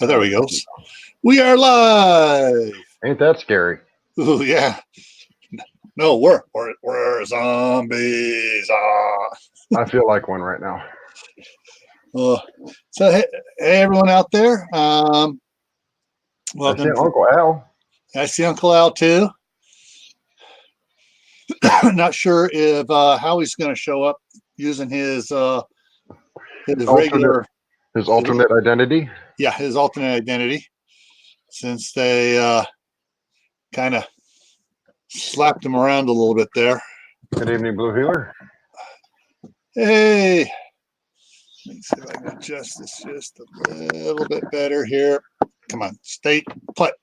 Oh, there we go. We are live. Ain't that scary? Ooh, yeah. No, we're zombies. I feel like one right now. So hey, everyone out there. I see Welcome. Uncle Al. I see Uncle Al too. Not sure if how he's going to show up using his regular his alternate identity. Yeah, his alternate identity, since they kind of slapped him around a little bit there. Good evening, Blue Healer. Hey, let me see if I can adjust this just a little bit better here. Come on, stay put.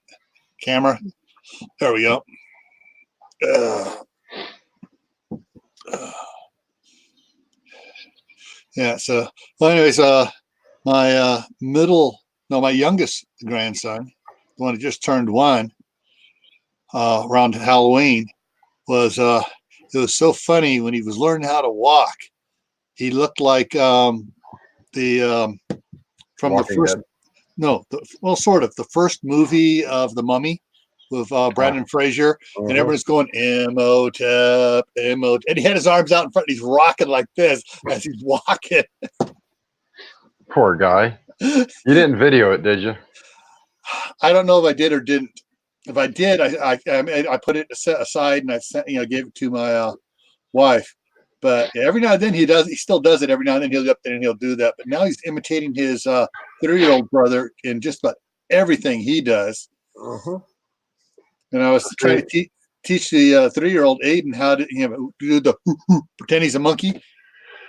Camera. There we go. Yeah. So, well, anyways, my youngest grandson, the one who just turned one, around Halloween, was it was so funny when he was learning how to walk. He looked like from Walking the first Dead. No, sort of the first movie of The Mummy with Brandon Fraser, and everyone's going Imhotep, Imhotep, and he had his arms out in front, and he's rocking like this as he's walking. Poor guy. You didn't video it, did you? I don't know if I did or didn't. If I did, I put it aside and I sent, gave it to my wife. But every now and then he still does it. Every now and then he'll go up there and he'll do that. But now he's imitating his 3-year-old brother in just about everything he does. And I was trying to teach the 3-year-old Aiden how to do the pretend he's a monkey.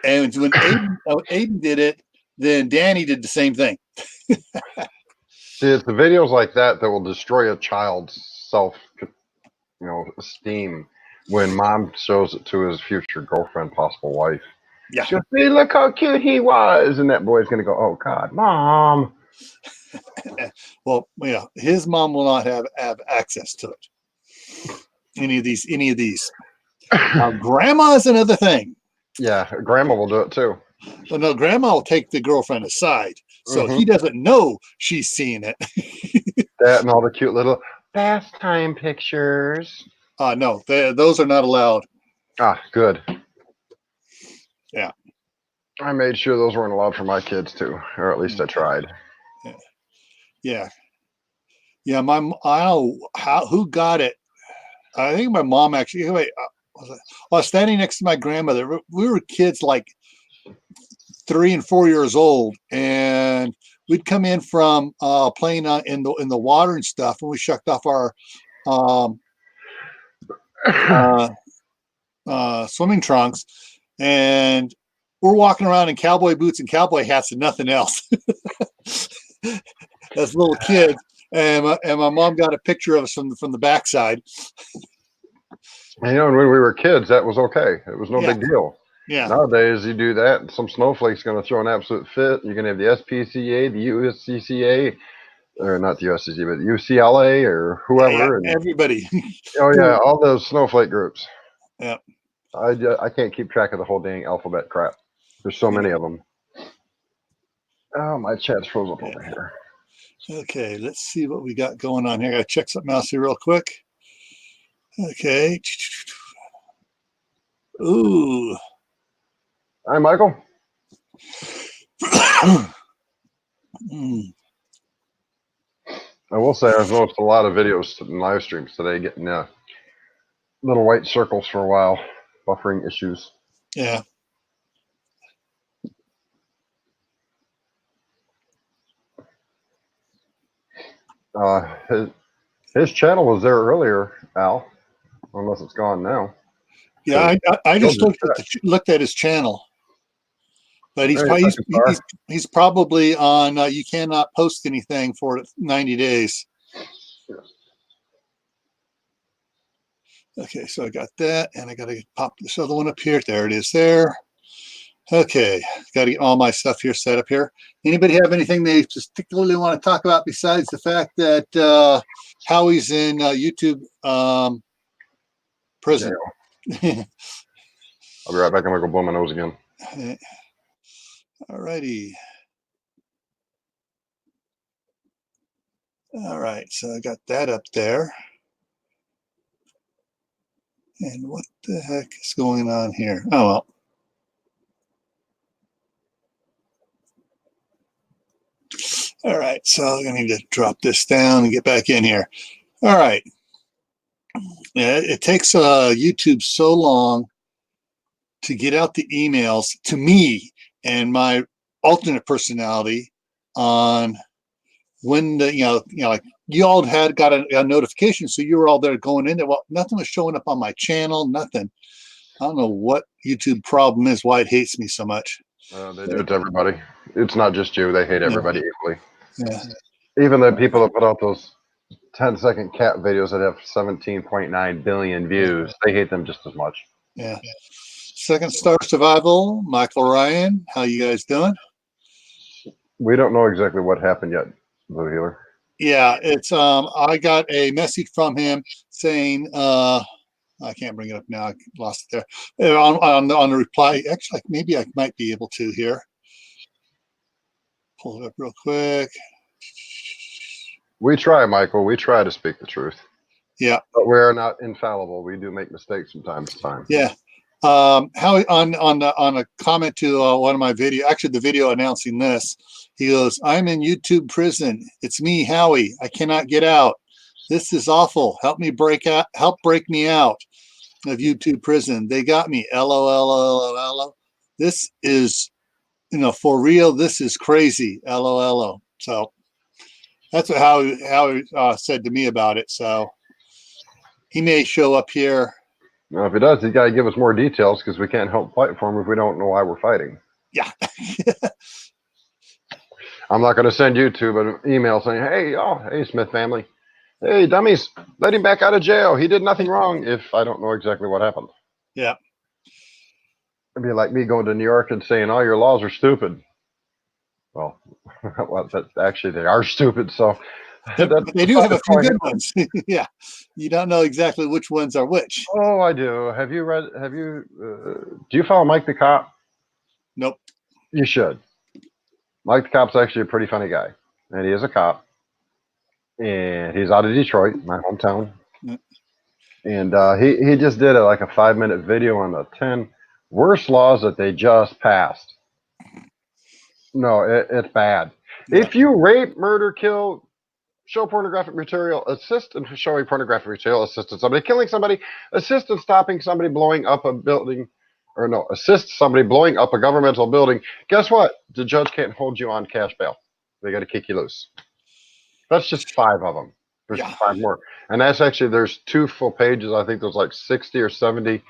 And when Aiden did it, then Danny did the same thing. See, it's the videos like that that will destroy a child's esteem when mom shows it to his future girlfriend, possible wife. Yeah. She'll say, look how cute he was. And that boy's going to go, oh, God, Mom. Well, yeah, his mom will not have access to it. Any of these. Now, grandma is another thing. Yeah, grandma will do it too. Well, no, grandma will take the girlfriend aside, so he doesn't know she's seeing it. That and all the cute little pastime pictures. No, those are not allowed. Ah, good. Yeah. I made sure those weren't allowed for my kids too, or at least I tried. Yeah. Yeah, I don't know who got it. I think my mom actually. Wait, I was standing next to my grandmother. We were kids like 3 and 4 years old, and we'd come in from playing in the water and stuff, and we shucked off our swimming trunks, and we're walking around in cowboy boots and cowboy hats and nothing else. As little kids, and my mom got a picture of us from the backside. When we were kids, that was okay. It was no big deal. Yeah. Nowadays, you do that, and some snowflake's going to throw an absolute fit. You're going to have the SPCA, the USCCA, or not the USCCA, but the UCLA or whoever. Yeah, everybody. Oh, yeah, all those snowflake groups. Yeah. I can't keep track of the whole dang alphabet crap. There's so many of them. Oh, my chat's froze up over here. Okay, let's see what we got going on here. I gotta check something else here real quick. Okay. Ooh. Hi, Michael. I will say I've noticed a lot of videos and live streams today getting little white circles for a while, buffering issues. Yeah. His channel was there earlier, Al, unless it's gone now. Yeah, I just looked at his channel, but he's probably on. You cannot post anything for 90 days. Okay, so I got that, and I got to pop this other one up here. There it is. There. Okay, got to get all my stuff here set up here. Anybody have anything they particularly want to talk about besides the fact that Howie's in YouTube prison? I'll be right back. I'm gonna go blow my nose again. All righty. All right, so I got that up there. And what the heck is going on here? Oh, well. All right, so I need to drop this down and get back in here. All right. Yeah, it takes YouTube so long to get out the emails to me and my alternate personality on when the like you all had got a notification, so you were all there going in there. Well, nothing was showing up on my channel, nothing. I don't know what YouTube problem is, why it hates me so much. They do it to everybody. It's not just you. They hate everybody equally. Yeah. Even the people that put out those 10-second cat videos that have 17.9 billion views, they hate them just as much. Yeah. Second Star Survival, Michael Ryan. How you guys doing? We don't know exactly what happened yet, Blue Healer. Yeah, it's I got a message from him saying I can't bring it up now. I lost it there. On the reply, actually, maybe I might be able to here. Pull it up real quick. We try, Michael. We try to speak the truth. Yeah. But we are not infallible. We do make mistakes from time to time. Yeah. How on a comment to one of my video, actually the video announcing this, he goes, "I'm in YouTube prison. It's me, Howie. I cannot get out. This is awful. Help me break out. Help break me out of YouTube prison. They got me. LOL. This is, for real. This is crazy. LOL." So that's what Howie said to me about it. So he may show up here. Now, if he does, he's got to give us more details because we can't help fight for him if we don't know why we're fighting. Yeah. I'm not going to send YouTube an email saying, hey, Smith family. Hey, dummies, let him back out of jail. He did nothing wrong if I don't know exactly what happened. Yeah. It'd be like me going to New York and saying, all your laws are stupid. Well, that's actually, they are stupid. So they do have a few good ones. Yeah. You don't know exactly which ones are which. Oh, I do. Do you follow Mike the Cop? Nope. You should. Mike the Cop's actually a pretty funny guy. And he is a cop. And he's out of Detroit, my hometown. Mm. And he just did a 5-minute video on the 10 worst laws that they just passed. No, it's bad. Yeah. If you rape, murder, kill, show pornographic material, assist in showing pornographic material, assist in somebody killing somebody, assist in stopping somebody blowing up a building, assist somebody blowing up a governmental building, guess what? The judge can't hold you on cash bail. They got to kick you loose. That's just 5 of them. There's 5 more. And that's actually, there's 2 full pages. I think there's 60 or 70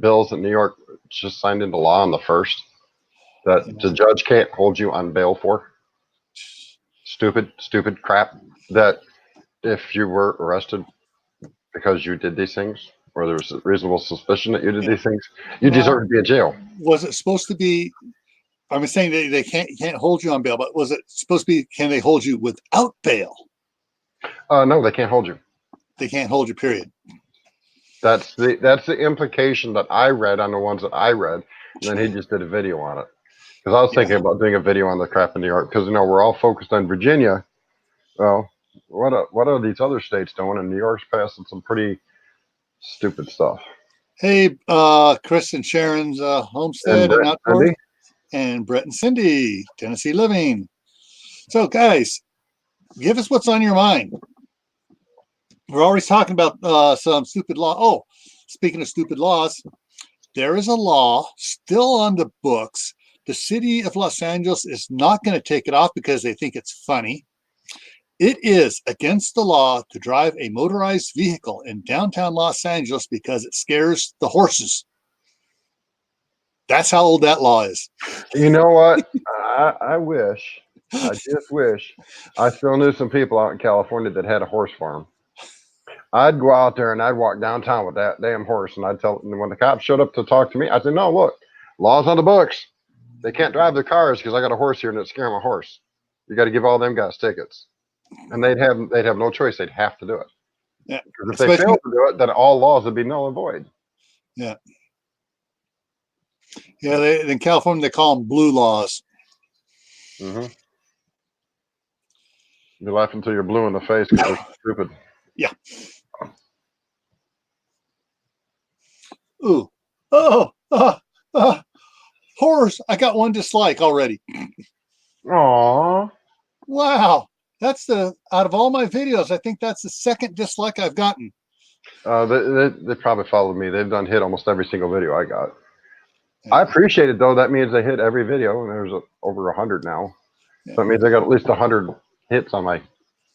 bills that New York just signed into law on the 1st that the judge can't hold you on bail for. Stupid crap that if you were arrested because you did these things or there was a reasonable suspicion that you did these things, you deserve to be in jail. Was it supposed to be, I'm saying they can't hold you on bail, but was it supposed to be, can they hold you without bail? No, they can't hold you. They can't hold you, period. That's the implication that I read on the ones that I read. And then he just did a video on it. Because I was thinking about doing a video on the crap in New York, because we're all focused on Virginia. Well, what are these other states doing? And New York's passing some pretty stupid stuff. Hey, Chris and Sharon's homestead and outdoors, and Brett and Cindy, Tennessee Living. So, guys, give us what's on your mind. We're always talking about some stupid law. Oh, speaking of stupid laws, there is a law still on the books. The city of Los Angeles is not going to take it off because they think it's funny. It is against the law to drive a motorized vehicle in downtown Los Angeles because it scares the horses. That's how old that law is. You know what? I just wish I still knew some people out in California that had a horse farm. I'd go out there and I'd walk downtown with that damn horse, and I'd tell them, when the cops showed up to talk to me, I said, no, look, law's on the books. They can't drive their cars because I got a horse here and it's scaring my horse. You got to give all them guys tickets. And they'd have no choice. They'd have to do it. Yeah. Because if they fail to do it, then all laws would be null and void. Yeah. Yeah. In California, they call them blue laws. Mm-hmm. You laugh until you're blue in the face because they're stupid. Yeah. Ooh. Oh. Horrors. I got one dislike already. Aww. Wow. That's out of all my videos, I think that's the second dislike I've gotten. They probably followed me. They've done hit almost every single video I got. I appreciate it though. That means they hit every video, and there's over 100 now. Yeah. So that means I got at least 100 hits on my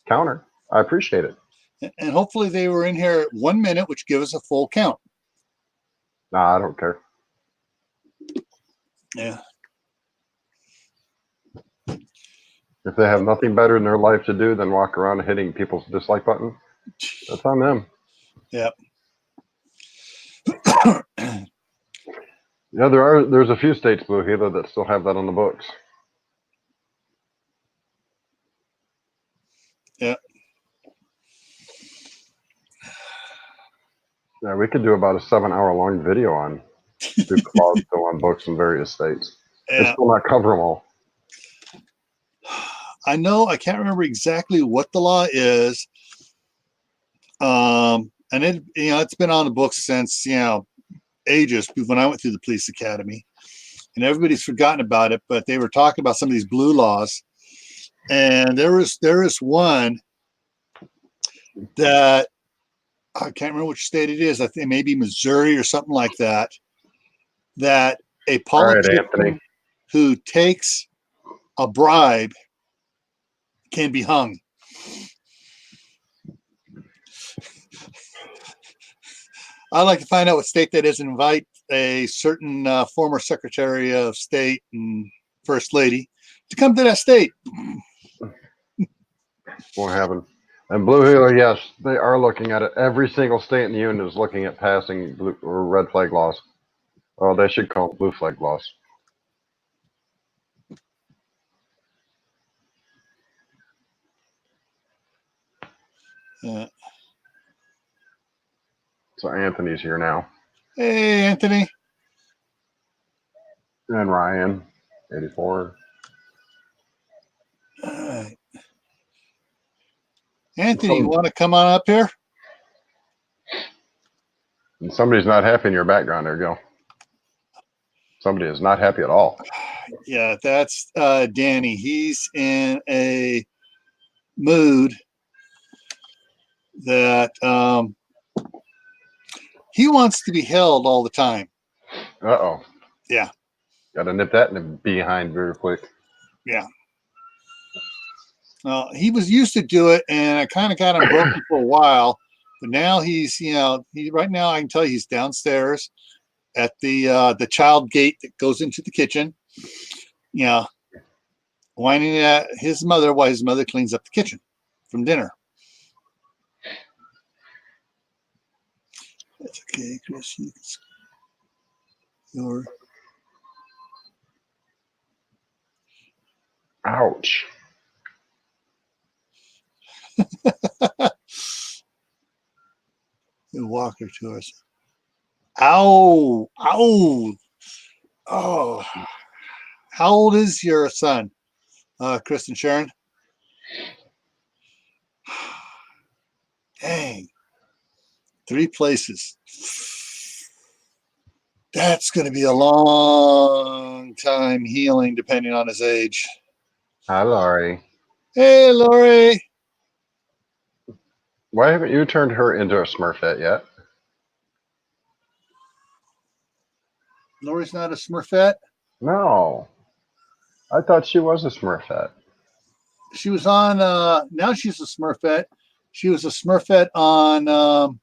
counter. I appreciate it. And hopefully they were in here 1 minute, which gives us a full count. Nah, I don't care. Yeah. If they have nothing better in their life to do than walk around hitting people's dislike button, that's on them. Yep. Yeah, there's a few states, Blue Healer, that still have that on the books. Yeah. Yeah, we could do about a 7-hour long video on stupid laws still on books in various states. Yeah. And still not cover them all. I know I can't remember exactly what the law is. And it's been on the books since, ages when I went through the police academy, and everybody's forgotten about it, but they were talking about some of these blue laws. And there is one that I can't remember which state it is. I think maybe Missouri or something like that, that a politician who takes a bribe can be hung. I'd like to find out what state that is and invite a certain former Secretary of State and First Lady to come to that state. Won't happen. And Blue Healer, yes, they are looking at it. Every single state in the union is looking at passing blue or red flag laws. Oh, they should call them blue flag laws. Yeah. So Anthony's here now. Hey, Anthony. And Ryan, 84. All right. Anthony, you want to come on up here? And somebody's not happy in your background. There you go. Somebody is not happy at all. Yeah, that's Danny. He's in a mood that he wants to be held all the time. Uh-oh. Yeah. Got to nip that in the behind very quick. Yeah. He was used to do it, and I kind of got him broken for a while. But now he's, right now I can tell you he's downstairs at the child gate that goes into the kitchen. Yeah. Whining at his mother while his mother cleans up the kitchen from dinner. That's okay, Chris. Ouch. You walk her to us. Ow! Ow! Oh! How old is your son, Chris and Sharon? Dang! 3 places. That's going to be a long time healing, depending on his age. Hi, Laurie. Hey, Laurie. Why haven't you turned her into a Smurfette yet? Laurie's not a Smurfette? No. I thought she was a Smurfette. She was on, now she's a Smurfette. She was a Smurfette on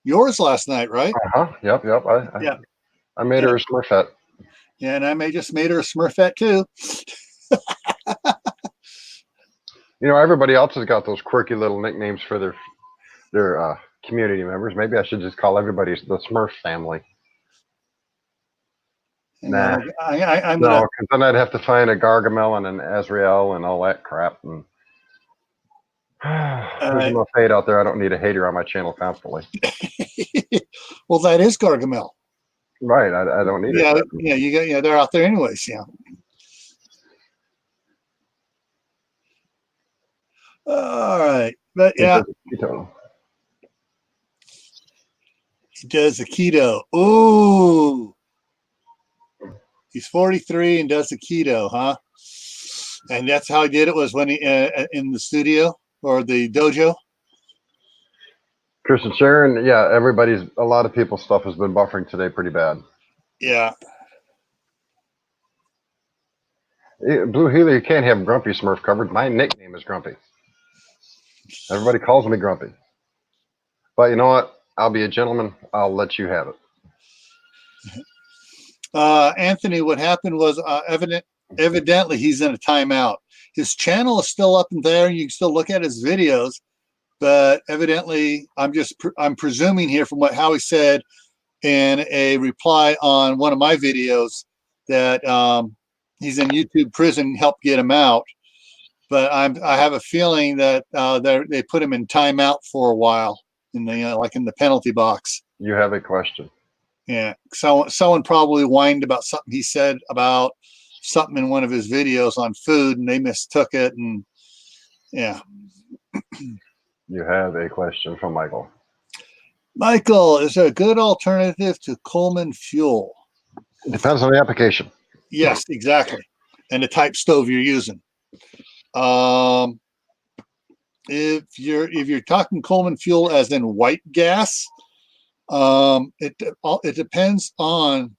yours last night, right? Uh-huh. Yep. I made her a Smurfette. Yeah, and I just made her a Smurfette too. Everybody else has got those quirky little nicknames for their community members. Maybe I should just call everybody the Smurf family. Nah. I'm no, because then I'd have to find a Gargamel and an Azrael and all that crap. And there's enough hate out there. I don't need a hater on my channel constantly. Well, that is Gargamel. Right. I don't need it. Yeah, they're out there anyways. Yeah. All right. But He yeah, does keto. he does the keto. Ooh, he's 43 and does the keto, huh? And that's how he did it, was when he in the studio or the dojo. Christian Sharon, yeah, a lot of people's stuff has been buffering today pretty bad. Yeah. Blue Healer, you can't have Grumpy Smurf covered. My nickname is Grumpy. Everybody calls me Grumpy. But you know what? I'll be a gentleman. I'll let you have it. Anthony, what happened was evidently he's in a timeout. His channel is still up and there. You can still look at his videos, but evidently I'm presuming here from how he said in a reply on one of my videos that he's in YouTube prison, help get him out. But I have a feeling that they put him in timeout for a while in the like in the penalty box. You have a question. Yeah, someone probably whined about something he said about something in one of his videos on food, and they mistook it. And yeah, You have a question from Michael. Michael, is there a good alternative to Coleman fuel? It depends on the application. Yes, exactly, and the type stove you're using. If you're talking Coleman fuel as in white gas, it depends on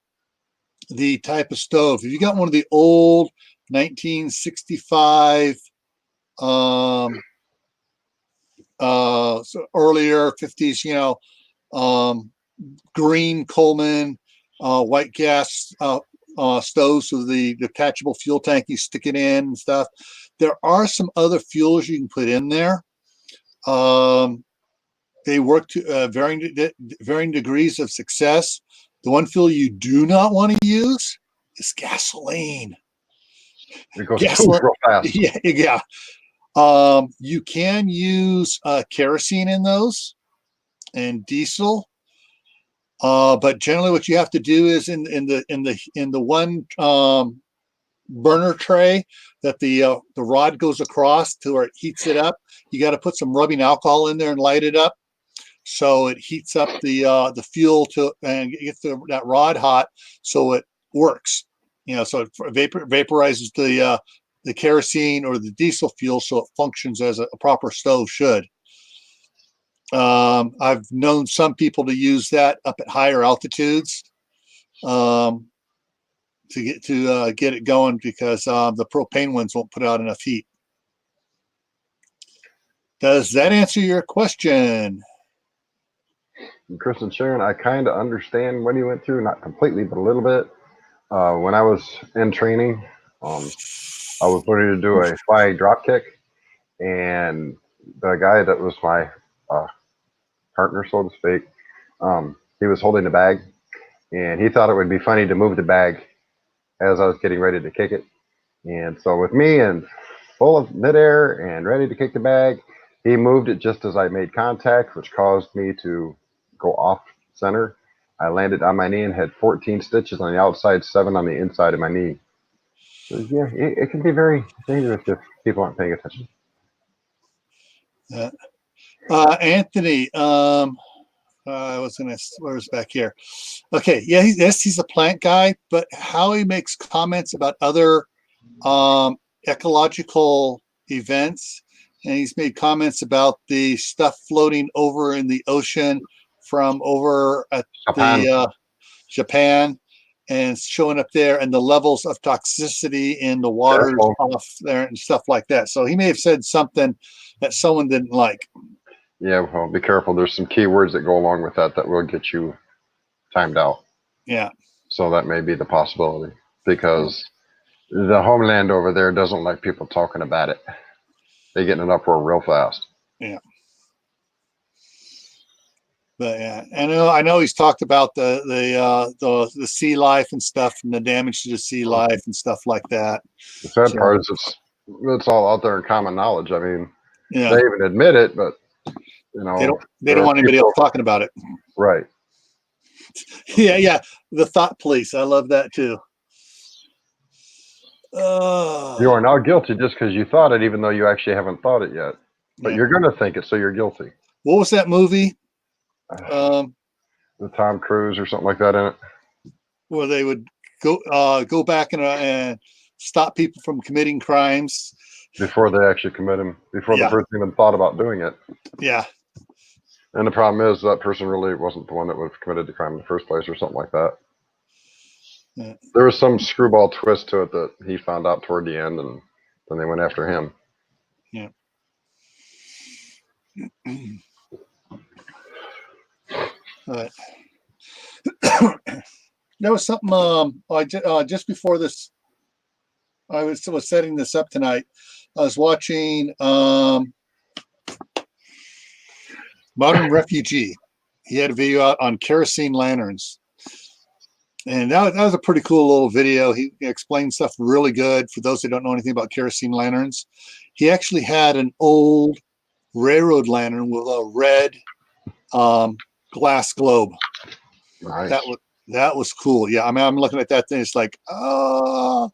the type of stove. If you got one of the old 1965 so earlier 50s, green Coleman white gas stoves with the detachable fuel tank, you stick it in and stuff. There are some other fuels you can put in there. They work to varying degrees of success. The one fuel you do not want to use is gasoline. It goes real fast. Yeah. You can use kerosene in those and diesel, but generally, what you have to do is in the one burner tray that the rod goes across to where it heats it up. You got to put some rubbing alcohol in there and light it up, so it heats up the fuel and gets that rod hot, so it works. So it vaporizes the kerosene or the diesel fuel, so it functions as a proper stove should. I've known some people to use that up at higher altitudes to get it going, because the propane ones won't put out enough heat. Does that answer your question? Kristen Sharon, I kind of understand what he went through, not completely, but a little bit. When I was in training, I was ready to do a fly drop kick, and the guy that was my partner, so to speak, he was holding the bag, and he thought it would be funny to move the bag as I was getting ready to kick it. And so with me and full of midair and ready to kick the bag, he moved it just as I made contact, which caused me to go off center. I landed on my knee and had 14 stitches on the outside, 7 on the inside of my knee. So yeah, it can be very dangerous if people aren't paying attention. Anthony, I was gonna, where's back here? Okay, yeah, he's a plant guy, but how he makes comments about other ecological events, and he's made comments about the stuff floating over in the ocean from over at Japan and showing up there, and the levels of toxicity in the water off there and stuff like that. So he may have said something that someone didn't like. Yeah, well, be careful. There's some key words that go along with that will get you timed out. Yeah. So that may be the possibility, because the homeland over there doesn't like people talking about it. They get in an uproar real fast. Yeah. But yeah, and I know he's talked about the sea life and stuff, and the damage to the sea life and stuff like that. The sad part is it's all out there in common knowledge. I mean, yeah, they even admit it, but they don't want anybody else talking about it. Right. Yeah. The thought police. I love that too. You are now guilty just because you thought it, even though you actually haven't thought it yet. But Yeah. you're going to think it, so you're guilty. What was that movie? The Tom Cruise or something like that in it. Where they would go back and stop people from committing crimes. Before they actually commit them, before Yeah. the person even thought about doing it. Yeah. And the problem is that person really wasn't the one that would have committed the crime in the first place or something like that. Yeah. There was some screwball twist to it that he found out toward the end, and then they went after him. Yeah. But there was something just before this, I was setting this up tonight. I was watching Modern Refugee. He had a video out on kerosene lanterns. And that was a pretty cool little video. He explained stuff really good for those who don't know anything about kerosene lanterns. He actually had an old railroad lantern with a red glass globe. Nice. That was cool. Yeah, I mean, I'm looking at that thing. It's like, oh,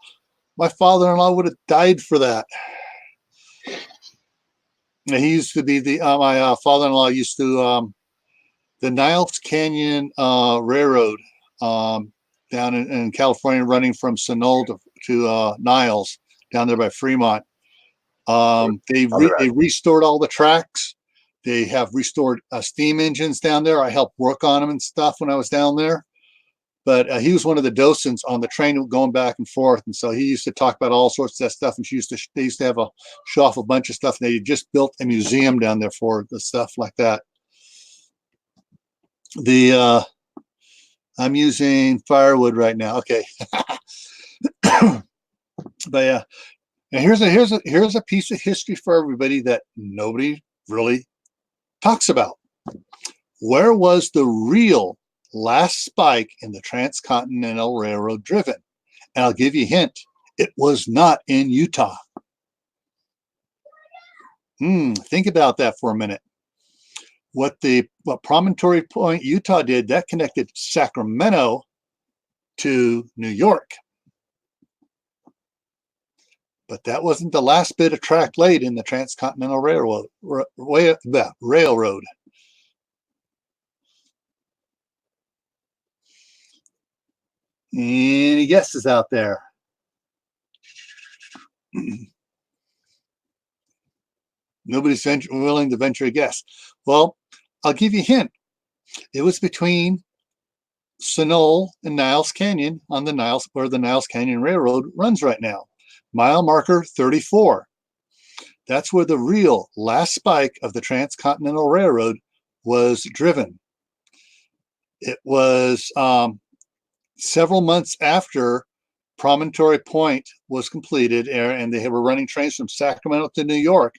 my father-in-law would have died for that. And he used to be my father-in-law used to the Niles Canyon Railroad down in California, running from Sunol to Niles down there by Fremont. They restored all the tracks. They have restored steam engines down there. I helped work on them and stuff when I was down there. But he was one of the docents on the train going back and forth, and so he used to talk about all sorts of that stuff. And they used to have show off a bunch of stuff. They just built a museum down there for the stuff like that. I'm using firewood right now. Okay, but yeah, and here's a piece of history for everybody that nobody really talks about. Where was the real last spike in the Transcontinental Railroad driven? And I'll give you a hint. It was not in Utah. Think about that for a minute. What Promontory Point, Utah did, that connected Sacramento to New York. But that wasn't the last bit of track laid in the Transcontinental Railroad. Any guesses out there? Nobody's willing to venture a guess. Well, I'll give you a hint. It was between Sunol and Niles Canyon on the Niles, where the Niles Canyon Railroad runs right now. Mile marker 34. That's where the real last spike of the Transcontinental Railroad was driven. It was several months after Promontory Point was completed, and they were running trains from Sacramento to New York,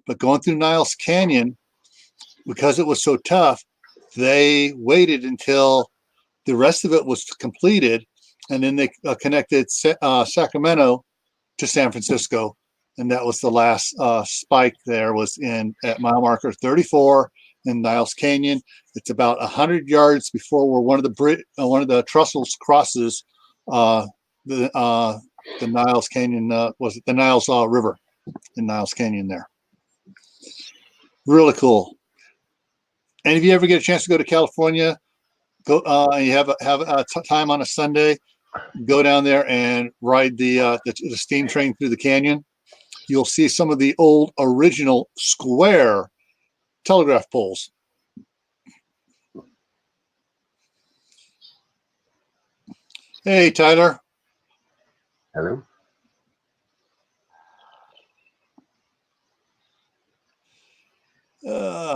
but going through Niles Canyon, because it was so tough, they waited until the rest of it was completed, and then they connected Sacramento to San Francisco, and that was the last spike. There was at mile marker 34 in Niles Canyon. It's about 100 yards before where one of the trestles crosses the Niles Canyon. Was it the Niles River in Niles Canyon there? Really cool. And if you ever get a chance to go to California, go and you have a time on a Sunday, go down there and ride the steam train through the canyon. You'll see some of the old original square telegraph poles. Hey, Tyler. Hello.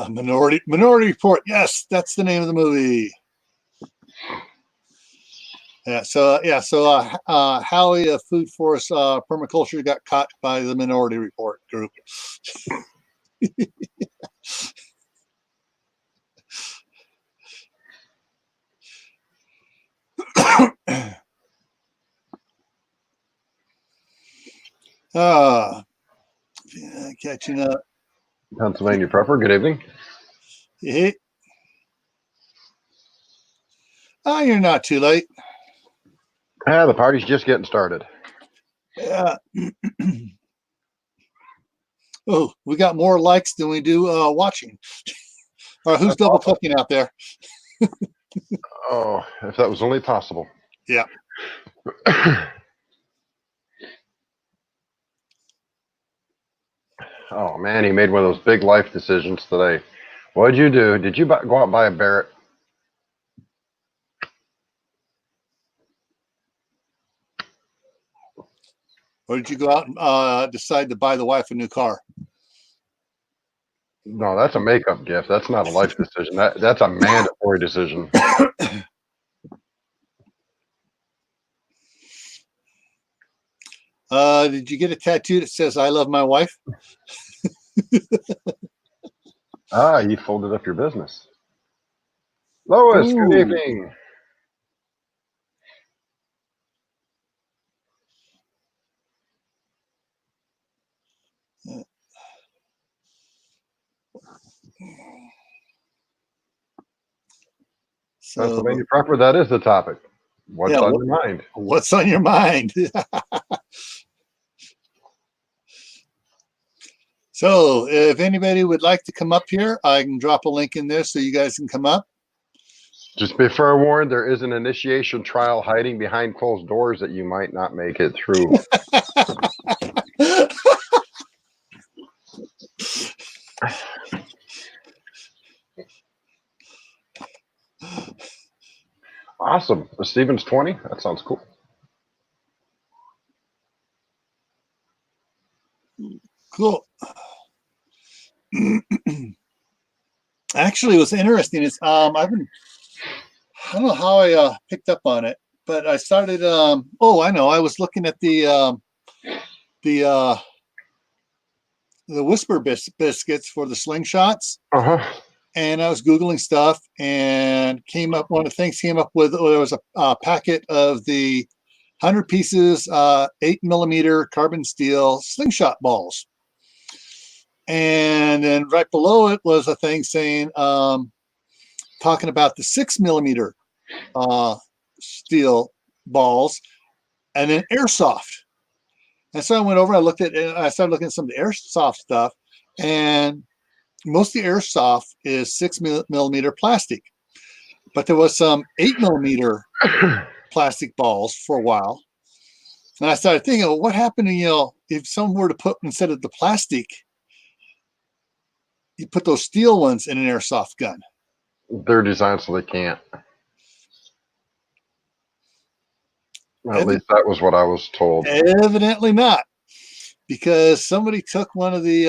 Minority Report. Yes, that's the name of the movie. Yeah. So Howie of Food Forest Permaculture got caught by the Minority Report group. Catching up. Pennsylvania Prepper, good evening. Hey. You're not too late. The party's just getting started. Yeah. Oh, we got more likes than we do watching. All right, who's That's double awesome. clicking out there? Oh, if that was only possible. Yeah. Oh man, he made one of those big life decisions today. What did you do? Did you go out and buy a Barrett? Or did you go out and decide to buy the wife a new car? No, that's a makeup gift. That's not a life decision. That's a mandatory decision. Did you get a tattoo that says "I love my wife"? Ah, you folded up your business. Lois, good Ooh. evening. So, Pennsylvania proper, that is the topic. What's yeah, on your mind? what's on your mind? So, if anybody would like to come up here, I can drop a link in there so you guys can come up. Just be forewarned, there is an initiation trial hiding behind closed doors that you might not make it through. Awesome. The Stevens 20? That sounds cool. Cool. Actually, what's interesting is I don't know how I picked up on it, but I started. I know. I was looking at the Whisper biscuits for the slingshots, and I was Googling stuff and came up. One of the things came up with there was a packet of the 100 pieces 8mm carbon steel slingshot balls. And then right below it was a thing saying, talking about the 6mm steel balls, and then airsoft. And so I went over, I started looking at some of the airsoft stuff, and most of the airsoft is 6mm plastic, but there was some 8mm plastic balls for a while. And I started thinking, well, what happened to, if someone were to put, instead of the plastic, you put those steel ones in an airsoft gun? They're designed so they can't. At least that was what I was told. Evidently not, because somebody took one of the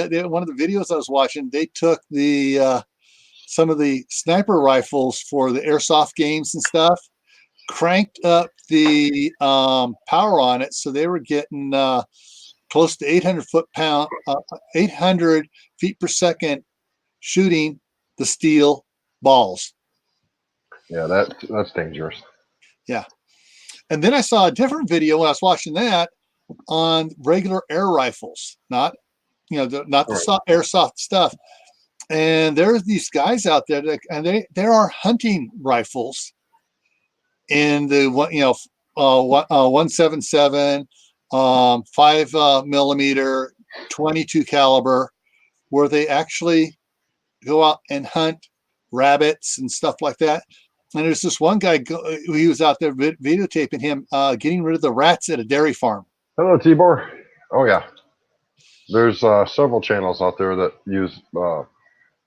videos I was watching. They took the some of the sniper rifles for the airsoft games and stuff, cranked up the power on it, so they were getting close to 800 feet per second shooting the steel balls. Yeah, that's dangerous. Yeah. And then I saw a different video when I was watching that on regular air rifles, not the airsoft stuff. And there's these guys out there and there are hunting rifles in the 177 5mm 22 caliber, where they actually go out and hunt rabbits and stuff like that. And there's this one guy, he was out there videotaping him getting rid of the rats at a dairy farm. Hello, Tibor. Oh, yeah. There's several channels out there that use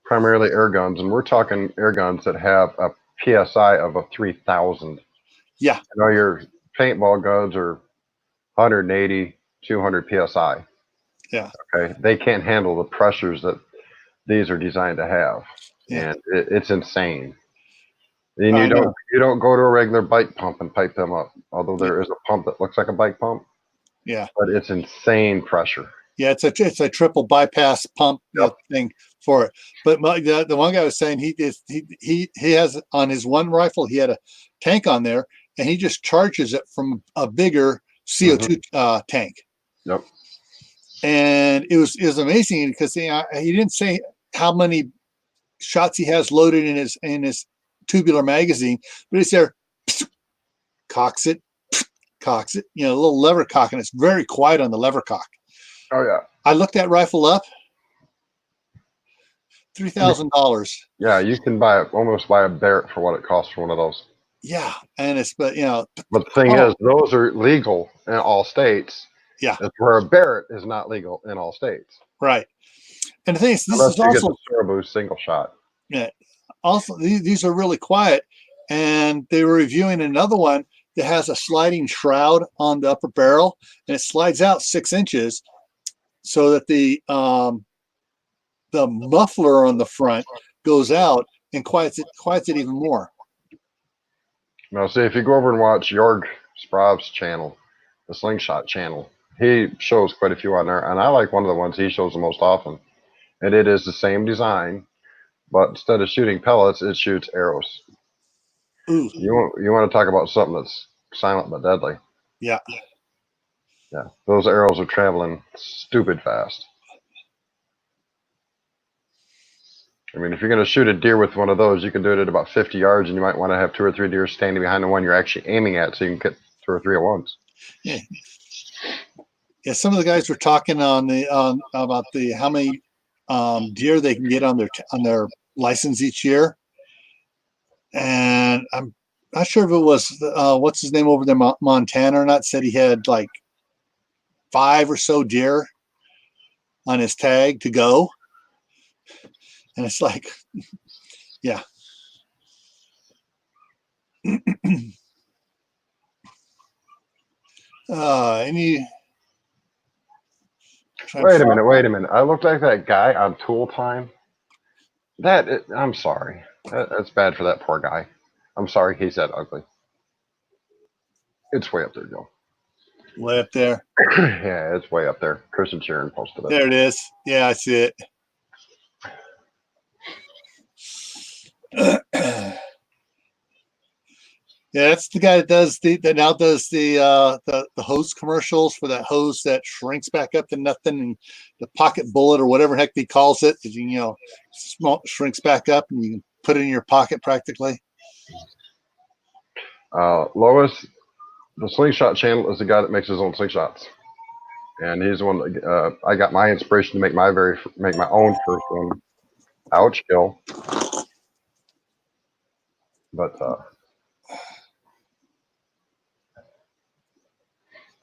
primarily air guns, and we're talking air guns that have a PSI of a 3,000. Yeah. Your paintball guns are 180, 200 PSI. Yeah. Okay. They can't handle the pressures that these are designed to have. Yeah. And it's insane. And you don't go to a regular bike pump and pipe them up, although there is a pump that looks like a bike pump. Yeah. But it's insane pressure. Yeah, it's a triple bypass pump thing for it. But the one guy was saying he has on his one rifle, he had a tank on there, and he just charges it from a bigger CO2 tank. Yep. And it was amazing because he didn't say how many shots he has loaded in his tubular magazine, but he's there, cocks it, a little lever cock, and it's very quiet on the lever cock. Oh yeah. I looked that rifle up. $3,000. Yeah, you can almost buy a Barrett for what it costs for one of those. Yeah, and but But the thing is, those are legal in all states. Yeah, that's where a Barrett is not legal in all states. Right. And the thing is, this Unless is you also get the Sorabo single shot. Yeah. Also, these are really quiet, and they were reviewing another one that has a sliding shroud on the upper barrel, and it slides out 6 inches, so that the muffler on the front goes out and quiets it even more. Now, see, if you go over and watch Jorg Sprav's channel, the Slingshot channel, he shows quite a few on there, and I like one of the ones he shows the most often. And it is the same design, but instead of shooting pellets, it shoots arrows. Ooh. You want to talk about something that's silent but deadly? Yeah. Yeah, those arrows are traveling stupid fast. I mean, if you're going to shoot a deer with one of those, you can do it at about 50 yards, and you might want to have 2 or 3 deer standing behind the one you're actually aiming at, so you can get 2 or 3 at once. Yeah. Yeah. Some of the guys were talking on about how many deer they can get on their license each year, and I'm not sure if it was what's his name over there, Montana or not. Said he had like 5 or so deer on his tag to go, and it's like, yeah. Wait a minute. I look like that guy on Tool Time. I'm sorry. That's bad for that poor guy. I'm sorry he's that ugly. It's way up there, Joe. Way up there. Yeah, it's way up there. Christian Sharon posted it. There it is. Yeah, I see it. Yeah, that's the guy that now does the hose commercials for that hose that shrinks back up to nothing, and the pocket bullet or whatever heck he calls it, that shrinks back up and you can put it in your pocket practically. Lois, the Slingshot channel is the guy that makes his own slingshots, and he's the one that I got my inspiration to make my own first one. Ouch, kill. But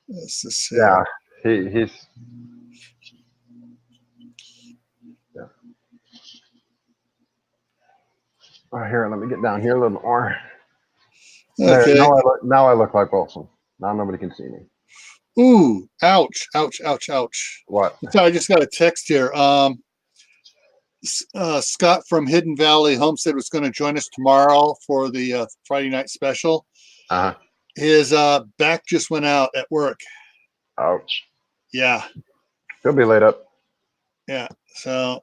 yeah, he's yeah. Here, let me get down here a little more. Okay. Now I look like Wilson. Now nobody can see me. Ooh, ouch, ouch, ouch, ouch. What? So I just got a text here. Scott from Hidden Valley Homestead was going to join us tomorrow for the Friday night special. Uh-huh. His back just went out at work. Ouch. Yeah. He'll be laid up. Yeah. So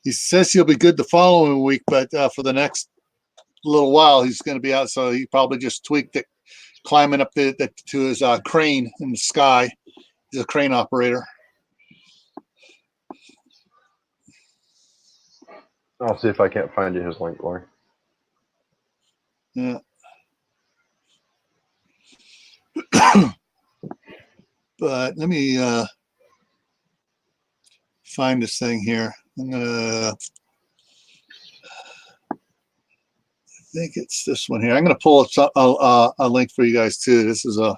he says he'll be good the following week, but for the next little while he's going to be out. So he probably just tweaked it, climbing up to his crane in the sky. He's a crane operator. I'll see if I can't find you his link, Lori. Yeah. But let me find this thing here. I'm gonna. I think it's this one here. I'm gonna pull a link for you guys too. This is I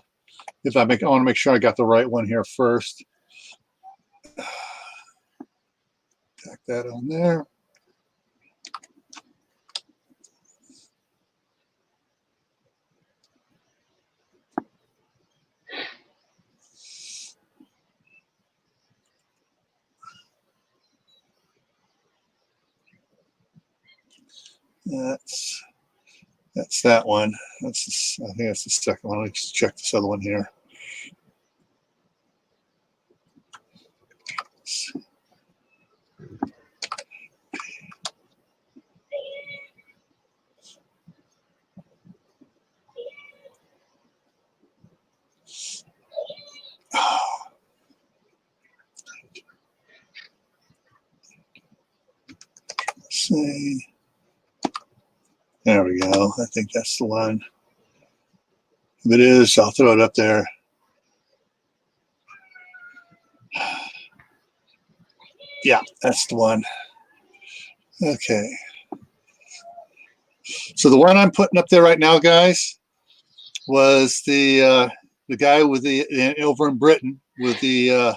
want to make sure I got the right one here first. Tack that on there. That's that one. I think that's the second one. Let's check this other one here. See. There we go. I think that's the one. If it is, I'll throw it up there. Yeah, that's the one. Okay. So the one I'm putting up there right now, guys, was the guy with the over in Britain with the at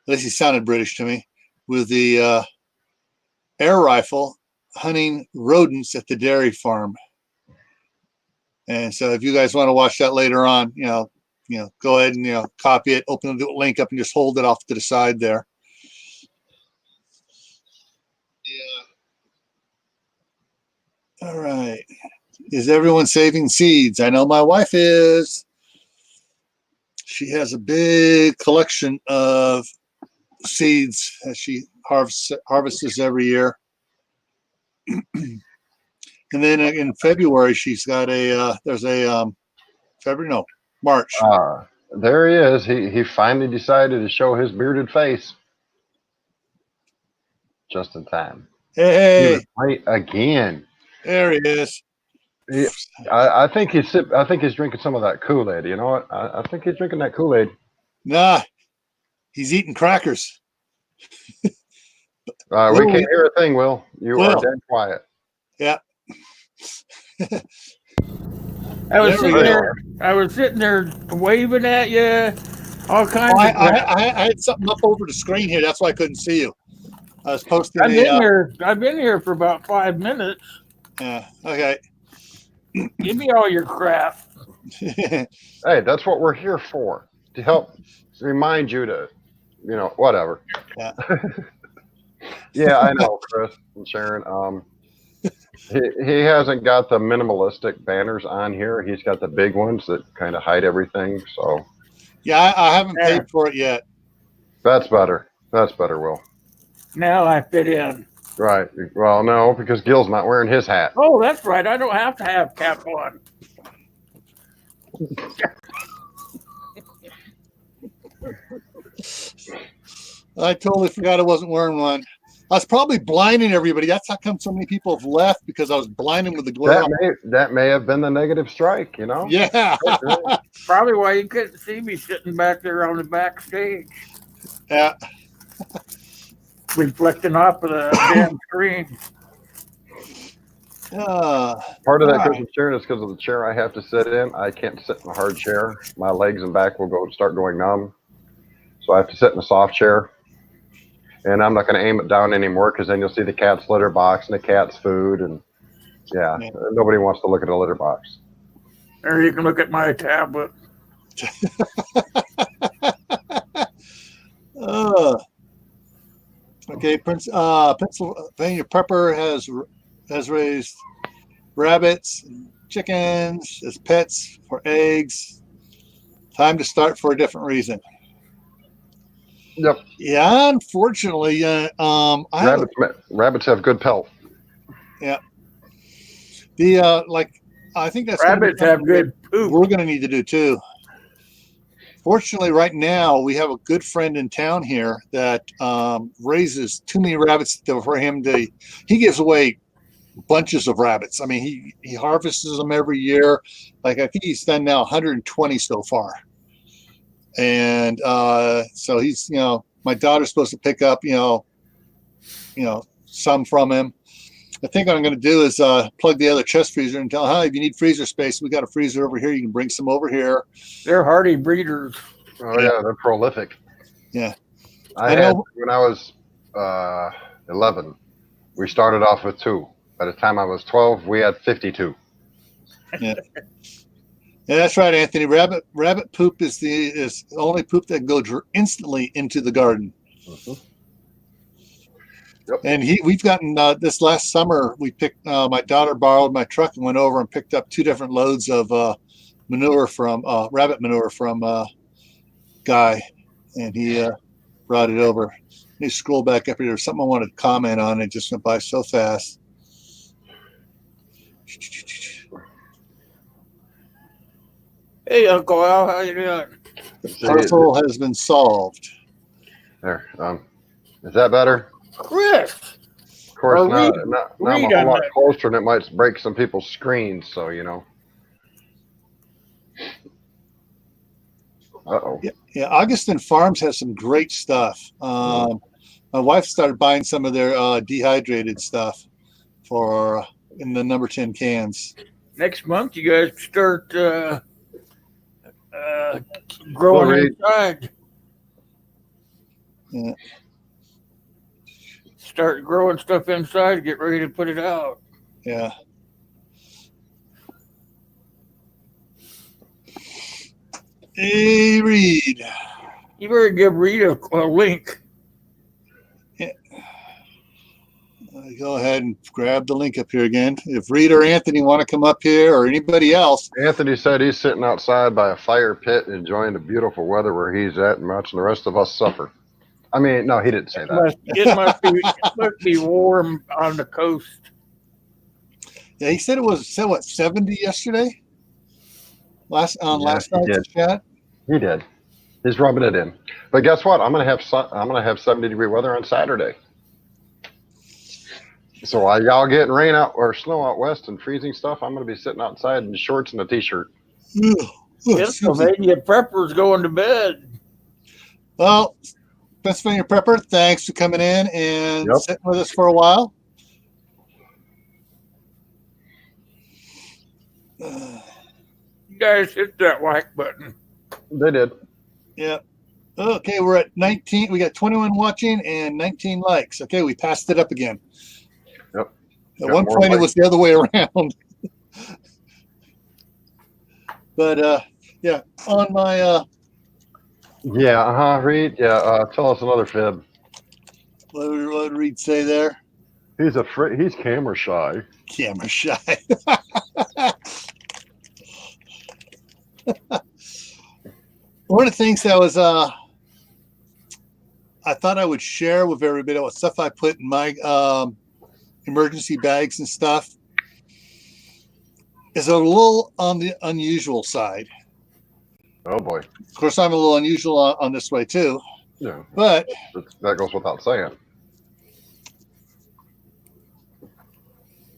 least he sounded British to me, with the air rifle hunting rodents at the dairy farm. And so if you guys want to watch that later on, go ahead and copy it, open the link up, and just hold it off to the side there. Yeah. All right. Is everyone saving seeds? I know my wife is. She has a big collection of seeds that she harvests every year. And then in February, she's got March. There he is. He finally decided to show his bearded face. Just in time. Hey. He was late again. There he is. I think he's drinking some of that Kool-Aid. You know what? I think he's drinking that Kool-Aid. Nah, he's eating crackers. We can't hear a thing, Will. You are dead quiet. Yeah. I was sitting there waving at you, all kinds of I had something up over the screen here. That's why I couldn't see you. I was posting. I've been here for about 5 minutes. Yeah. Okay. Give me all your crap. Hey, that's what we're here for, to help remind you to, whatever. Yeah. Yeah, I know, Chris and Sharon. He hasn't got the minimalistic banners on here. He's got the big ones that kind of hide everything. So. Yeah, I haven't paid for it yet. That's better. That's better, Will. Now I fit in. Right. Well, no, because Gil's not wearing his hat. Oh, that's right. I don't have to have cap on. I totally forgot I wasn't wearing one. I was probably blinding everybody. That's how come so many people have left, because I was blinding with the glare. That may have been the negative strike, Yeah. Probably why you couldn't see me sitting back there on the backstage. Yeah. Reflecting off of the damn screen. Part of that, Chris and Sharon, is because of the chair I have to sit in. I can't sit in a hard chair. My legs and back will start going numb. So I have to sit in a soft chair. And I'm not going to aim it down anymore, because then you'll see the cat's litter box and the cat's food. And nobody wants to look at a litter box. Or you can look at my tablet. Okay, Pennsylvania Prepper has raised rabbits and chickens as pets for eggs. Time to start for a different reason. Yep. Yeah, unfortunately, rabbits have good pelt. Yeah. I think that's rabbits have good poop. We're going to need to do too. Fortunately, right now we have a good friend in town here that raises too many rabbits for him to. He gives away bunches of rabbits. I mean, he harvests them every year. Like, I think he's done now 120 so far. And so he's, my daughter's supposed to pick up, some from him. I think what I'm going to do is plug the other chest freezer and tell, if you need freezer space, we got a freezer over here. You can bring some over here. They're hardy breeders. Oh yeah, they're prolific. Yeah. When I was 11, we started off with 2. By the time I was 12, we had 52. Yeah. Yeah, that's right, Anthony. Rabbit poop is the only poop that goes instantly into the garden. Mm-hmm. Yep. And we've gotten this last summer. We picked. My daughter borrowed my truck and went over and picked up 2 different loads of manure from rabbit manure from Guy, and he brought it over. Let me scroll back up here. There's something I wanted to comment on. It just went by so fast. Hey, Uncle Al, how you doing? The puzzle has been solved. There. Is that better? Chris. Of course, now I'm a whole lot closer, and it might break some people's screens. So Uh-oh. Yeah, Augustin Farms has some great stuff. My My wife started buying some of their dehydrated stuff for in the number 10 cans. Next month, you guys start growing Well, inside. Yeah. Start growing stuff inside. Get ready to put it out. Yeah. Hey, Reed. You better give Rita a link. Go ahead and grab the link up here again. If Reed or Anthony want to come up here, or anybody else. Anthony said he's sitting outside by a fire pit enjoying the beautiful weather where he's at and watching the rest of us suffer. I mean, no, he didn't say that. It must be warm on the coast. Yeah, he said it was 70 yesterday. Last Yes, he night's did. chat. He did. He's rubbing it in. But guess what? I'm gonna have 70-degree weather on Saturday. So while y'all getting rain out or snow out west and freezing stuff, I'm gonna be sitting outside in shorts and a t-shirt. Pennsylvania Prepper's going to bed. Well, Pennsylvania Prepper, thanks for coming in and Yep. sitting with us for a while. You guys hit that like button. They did. Yeah. Okay, we're at 19. We got 21 watching and 19 likes. Okay, we passed it up again. Yep. At Got one more point, it likes. was the other way around. But yeah, on my Yeah, Reed. Yeah, tell us another fib. what did Reed say there? He's he's camera shy. Camera shy. One of the things that was I thought I would share with everybody was stuff I put in my emergency bags and stuff is a little on the unusual side. Oh boy. Of course, I'm a little unusual on this way too, Yeah, but that goes without saying.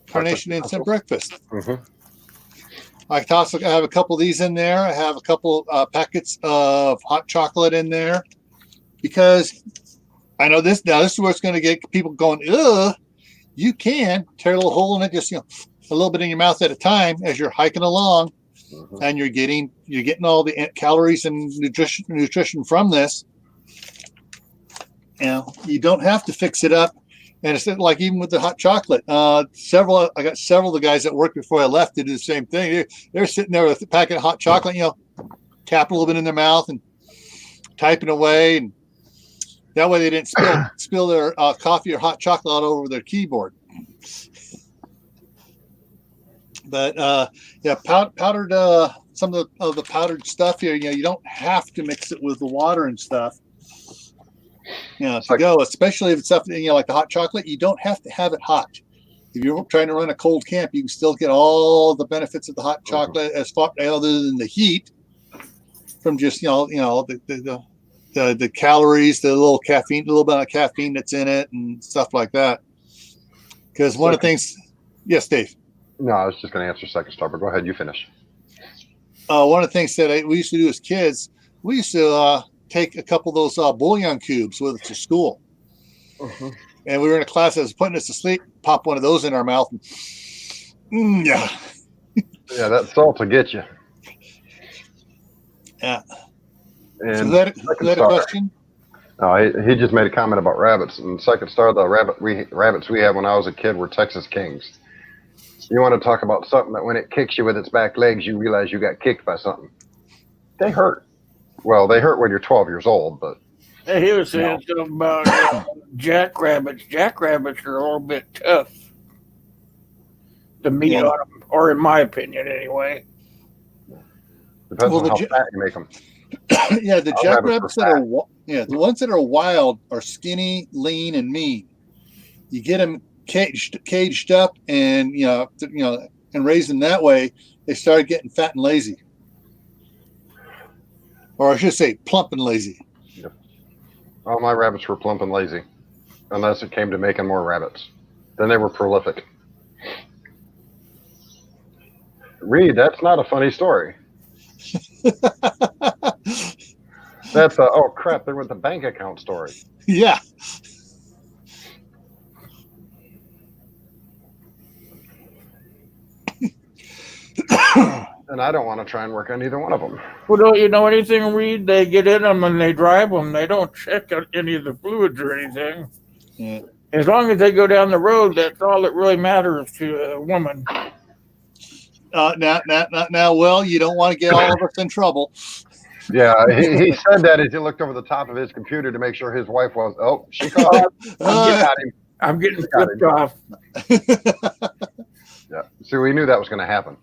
Carnation Instant Breakfast. Mm-hmm. I have a couple of these in there. I have a couple packets of hot chocolate in there because I know this now. This is where it's going to get people going. Ugh! You can tear a little hole in it, just a little bit in your mouth at a time as you're hiking along, Mm-hmm. and you're getting all the calories and nutrition from this. You don't have to fix it up. And it's like even with the hot chocolate, I got several of the guys that worked before I left to do the same thing. They're sitting there with a packet of hot chocolate, tap a little bit in their mouth and typing away, and that way they didn't spill their coffee or hot chocolate all over their keyboard. But powdered some of the powdered stuff here. You don't have to mix it with the water and stuff. Go, especially if it's stuff like the hot chocolate, you don't have to have it hot. If you're trying to run a cold camp, you can still get all the benefits of the hot chocolate as far other than the heat from just the calories, the little caffeine, a little bit of caffeine that's in it and stuff like that. Because one of the things, yes, Dave. No, I was just going to answer second star, but go ahead, you finish. One of the things that we used to do as kids, we used to take a couple of those bouillon cubes with us to school. Mm-hmm. And we were in a class that was putting us to sleep, pop one of those in our mouth. And, yeah, that salt will get you. Yeah. And So that a question? No, he just made a comment about rabbits. And second star, the rabbits we had when I was a kid were Texas Kings. You want to talk about something that when it kicks you with its back legs, you realize you got kicked by something. They hurt. Well, they hurt when you're 12 years old, but. Hey, he was saying something about jackrabbits. Jackrabbits are a little bit tough. The meat on them, or in my opinion, anyway. Depends on how fat you make them. Yeah, the jackrabbits the ones that are wild are skinny, lean, and mean. You get them caged up, and and raised in that way, they started getting fat and lazy, or I should say, plump and lazy. Yep. All my rabbits were plump and lazy, unless it came to making more rabbits. Then they were prolific. Reed, that's not a funny story. That's oh crap! There went the bank account story. Yeah. And I don't want to try and work on either one of them. Well, don't you know anything, Reed? They get in them and they drive them. They don't check out any of the fluids or anything. Yeah. As long as they go down the road, that's all that really matters to a woman. Now, Will, you don't want to get all of us in trouble. Yeah, he said that as he looked over the top of his computer to make sure his wife was. Oh, she called. I'm getting flipped off. Yeah. See, we knew that was going to happen.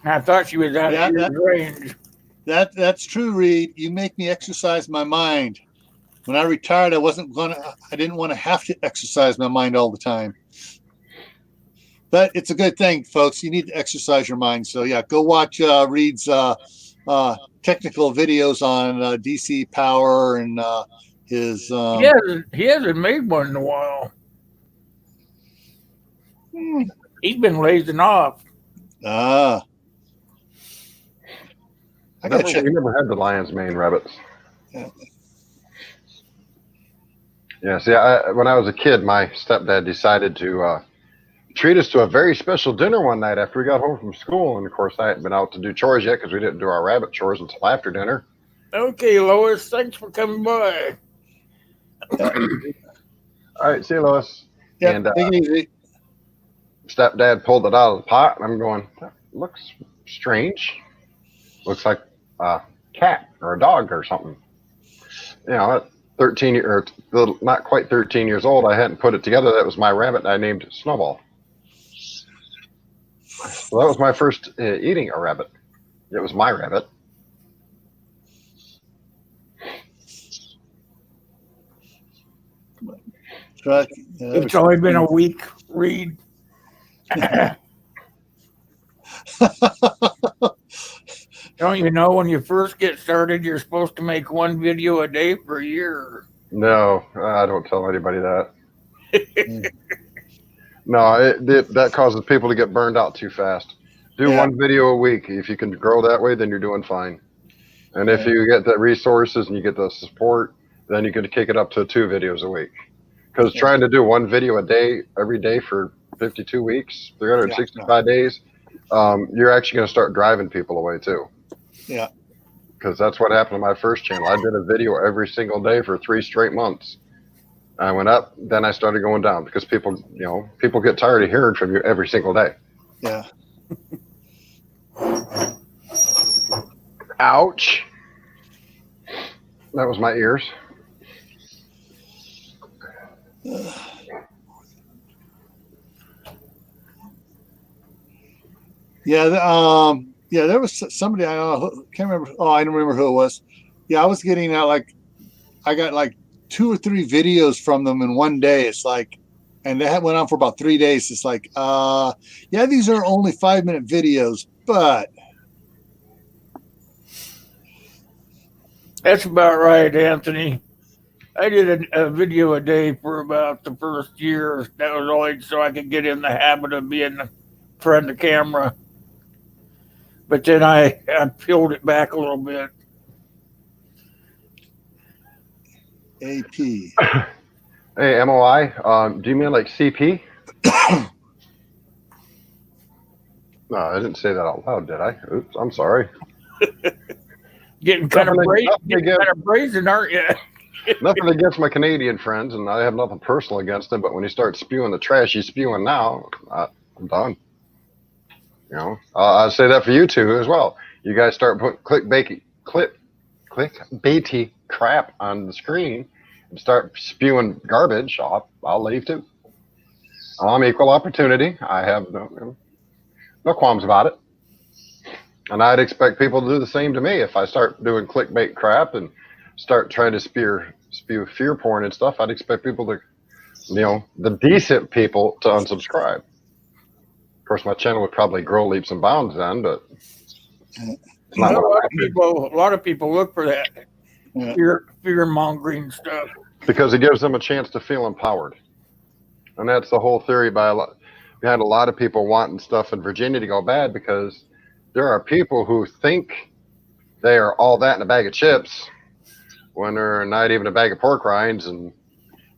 I thought she was out of range. That's true, Reed. You make me exercise my mind. When I retired, I didn't want to have to exercise my mind all the time. But it's a good thing, folks. You need to exercise your mind. So yeah, go watch Reed's technical videos on DC power and his. He hasn't made one in a while. He's been lazing off. We never had the lion's mane rabbits. Yeah. See, when I was a kid, my stepdad decided to treat us to a very special dinner one night after we got home from school. And of course, I hadn't been out to do chores yet because we didn't do our rabbit chores until after dinner. Okay, Lois, thanks for coming by. All right, see you, Lois. Yeah, and take it easy. Stepdad pulled it out of the pot, and I'm going, that looks strange. Looks like a cat or a dog or something. You know, at 13 or not quite 13 years old, I hadn't put it together. That was my rabbit. I named Snowball. So that was my first eating a rabbit. It was my rabbit. It's only been a week, Reed. Don't you know when you first get started, you're supposed to make one video a day for a year? No, I don't tell anybody that. No, that causes people to get burned out too fast. Do one video a week. If you can grow that way, then you're doing fine. And if you get the resources and you get the support, then you can kick it up to 2 videos a week. Because trying to do one video a day, every day for 52 weeks, 365 days, you're actually going to start driving people away too. Yeah. Because that's what happened to my first channel. I did a video every single day for 3 straight months. I went up, then I started going down because people get tired of hearing from you every single day. Yeah. Ouch. That was my ears. There was somebody I can't remember. Oh, I don't remember who it was. Yeah, I was getting I got like 2 or 3 videos from them in one day. It's like, and that went on for about 3 days. It's like, these are only 5-minute videos, but that's about right, Anthony. I did a video a day for about the first year. That was only so I could get in the habit of being in front of the camera. But then I peeled it back a little bit. AP. Hey, MOI, do you mean like CP? No, I didn't say that out loud, did I? Oops, I'm sorry. Getting kind of brazen, aren't you? Nothing against my Canadian friends, and I have nothing personal against them, but when you start spewing the trash you're spewing now, I'm done. You know, I'll say that for you two as well. You guys start putting clickbaity crap on the screen and start spewing garbage, I'll leave too. I'm equal opportunity. I have no qualms about it. And I'd expect people to do the same to me if I start doing clickbait crap and start trying to spew fear porn and stuff. I'd expect people to, the decent people to unsubscribe. Of course, my channel would probably grow leaps and bounds then, but a lot of people look for that fear mongering stuff because it gives them a chance to feel empowered, and that's the whole theory behind a lot of people wanting stuff in Virginia to go bad, because there are people who think they are all that in a bag of chips when they're not even a bag of pork rinds, and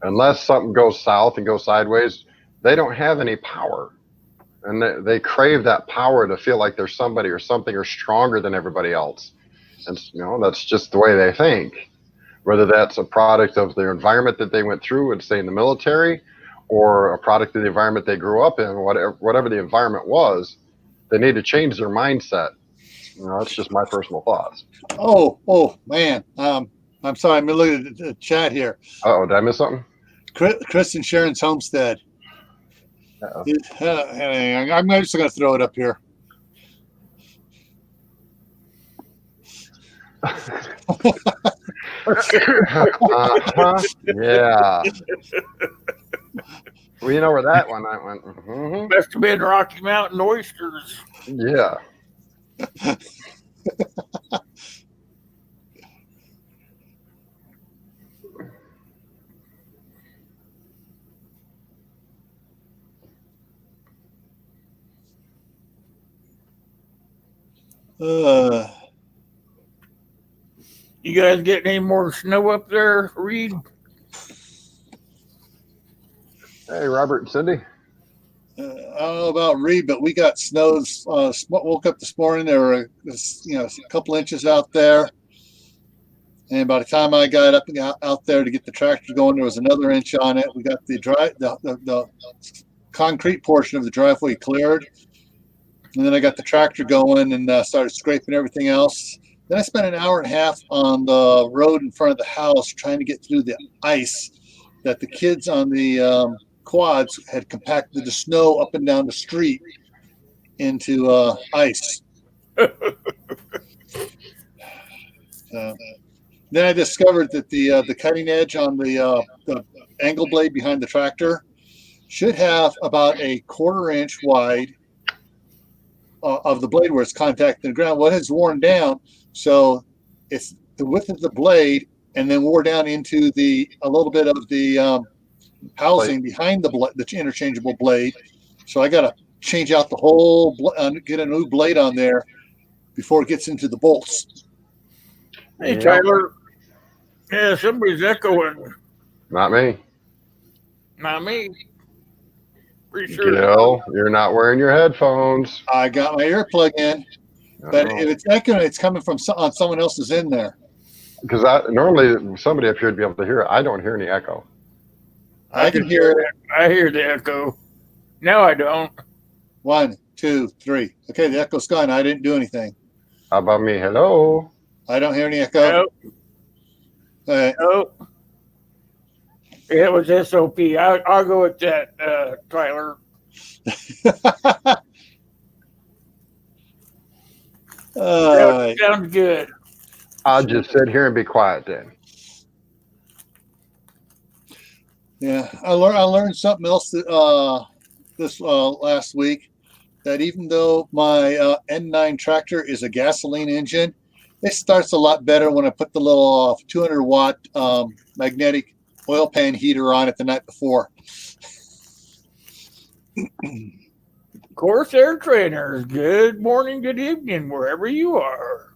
unless something goes south and goes sideways, they don't have any power. And they crave that power to feel like there's somebody or something or stronger than everybody else. And, that's just the way they think. Whether that's a product of their environment that they went through and stay in the military, or a product of the environment they grew up in, whatever the environment was, they need to change their mindset. That's just my personal thoughts. Oh man. I'm sorry. I'm looking at the chat here. Oh, did I miss something? Chris and Sharon's homestead. Uh-oh. I'm just going to throw it up here. Yeah. Well, you know where that one I went. Mm-hmm. Must have been Rocky Mountain oysters. Yeah. You guys getting any more snow up there, Reed? Hey, Robert and Cindy. I don't know about Reed, but we got snows. Woke up this morning, there were a couple inches out there, and by the time I got up and out there to get the tractor going, there was another inch on it. We got the concrete portion of the driveway cleared, and then I got the tractor going and started scraping everything else. Then I spent an hour and a half on the road in front of the house trying to get through the ice that the kids on the quads had compacted the snow up and down the street into ice. Then I discovered that the cutting edge on the angle blade behind the tractor should have about a 1/4 inch wide of the blade where it's contacting the ground. What has worn down, so it's the width of the blade, and then wore down into a little bit of the housing behind the interchangeable blade. So I got to change out the whole, get a new blade on there before it gets into the bolts. Hey, Tyler. Yeah, somebody's echoing. Not me. Not me. Pretty sure. Gil, you're not wearing your headphones. I got my earplug in, but if it's echoing, it's coming from on someone else's in there. Because normally somebody up here would be able to hear it. I don't hear any echo. I can hear it. I hear the echo. No, I don't. 1, 2, 3. Okay, the echo's gone. I didn't do anything. How about me? Hello? I don't hear any echo. Nope. Nope. It was SOP. I'll go with that, Tyler. Sounds good. I'll just sit here and be quiet then. Yeah, I learned something else this last week, that even though my N9 tractor is a gasoline engine, it starts a lot better when I put the little 200-watt magnetic oil pan heater on it the night before. Corsair Trainers, good morning, good evening, wherever you are.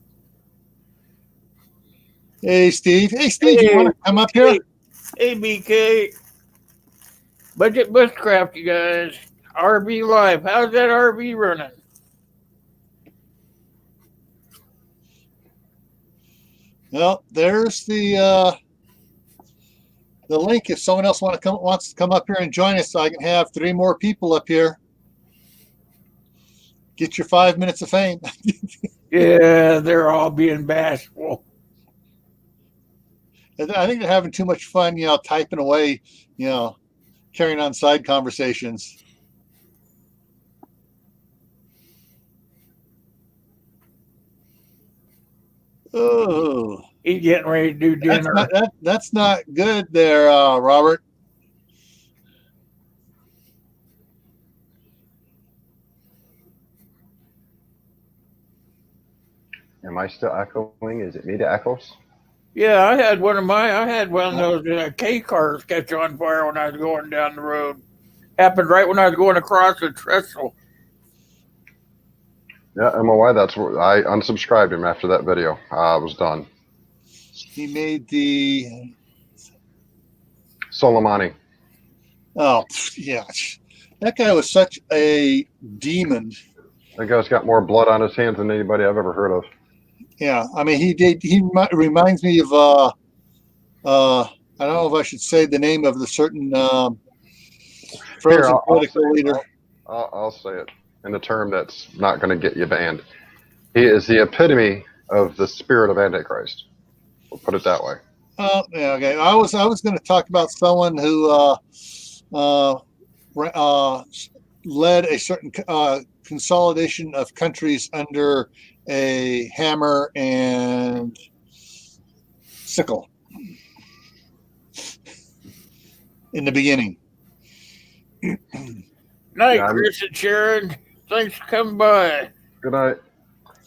Hey, Steve. Hey, Steve, you want to come up here? Hey, BK. Budget Bushcraft, you guys. RV Live. How's that RV running? Well, there's the link. If someone else wants to come up here and join us, so I can have 3 more people up here. Get your 5 minutes of fame. Yeah, they're all being bashful. I think they're having too much fun, typing away, carrying on side conversations. Oh, He's getting ready to do dinner. That's not good there, Robert. Am I still echoing? Is it me that echoes? Yeah, I had one of those K cars catch on fire when I was going down the road. Happened right when I was going across the trestle. Yeah, MOY, that's what I unsubscribed him after that video. I was done. He made the Soleimani. Oh, yeah. That guy was such a demon. That guy's got more blood on his hands than anybody I've ever heard of. Yeah, I mean, he reminds me of I don't know if I should say the name of the certain frozen I'll political leader. I'll say it in a term that's not going to get you banned. He is the epitome of the spirit of Antichrist. We'll put it that way. Oh, yeah, okay. I was going to talk about someone who led a certain consolidation of countries under a hammer and sickle in the beginning. Night, Yeah, Chris and Sharon. Thanks for coming by. Good night.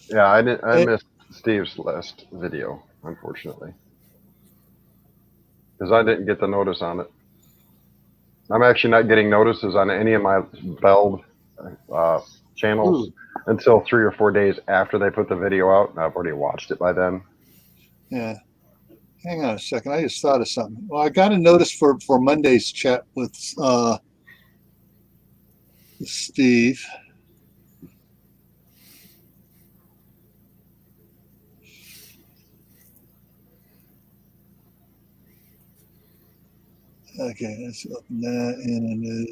Yeah, I missed Steve's last video, unfortunately, because I didn't get the notice on it. I'm actually not getting notices on any of my Belled channels until 3 or 4 days after they put the video out, and I've already watched it by then. Yeah. Hang on a second. I just thought of something. Well, I got a notice for Monday's chat with Steve. Okay, let's open that in a new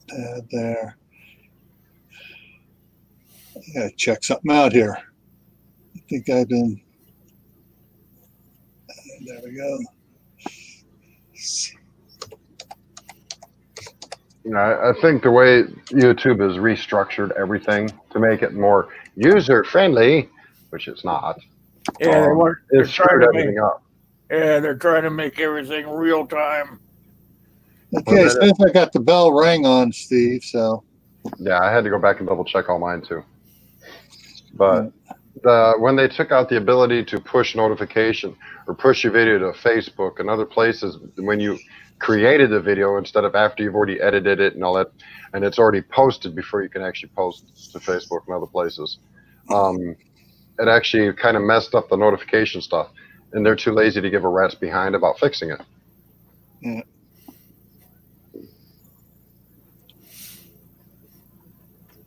tab there. I gotta check something out here. I think I've been. There we go. I think the way YouTube has restructured everything to make it more user friendly, which it's not, Yeah, they're it's trying screwed to everything up. Yeah, they're trying to make everything real time. Okay, since I got the bell rang on, Steve, so. Yeah, I had to go back and double check all mine too. But when they took out the ability to push notification or push your video to Facebook and other places when you created the video instead of after you've already edited it and all that, and it's already posted before you can actually post to Facebook and other places, it actually kind of messed up the notification stuff, and they're too lazy to give a rat's behind about fixing it. Yeah.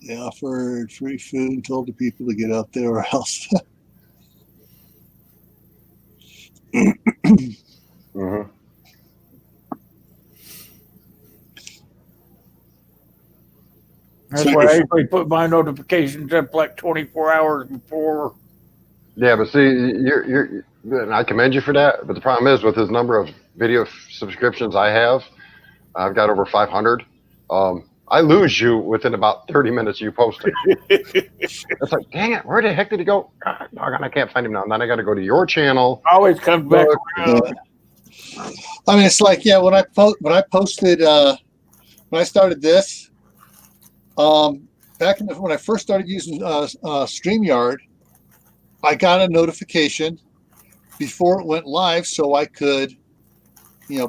They offered free food and told the people to get out there or else. Mm-hmm. That's why I usually put my notifications up like 24 hours before. Yeah, but see, you're and I commend you for that. But the problem is with his number of video subscriptions I have, I've got over 500. I lose you within about 30 minutes of you posting. It's like, dang it, where the heck did he go? God, I can't find him now. And then I got to go to your channel. Always comes back around. I mean, it's like, yeah, when I posted, when I started this, back when I first started using StreamYard, I got a notification before it went live so I could,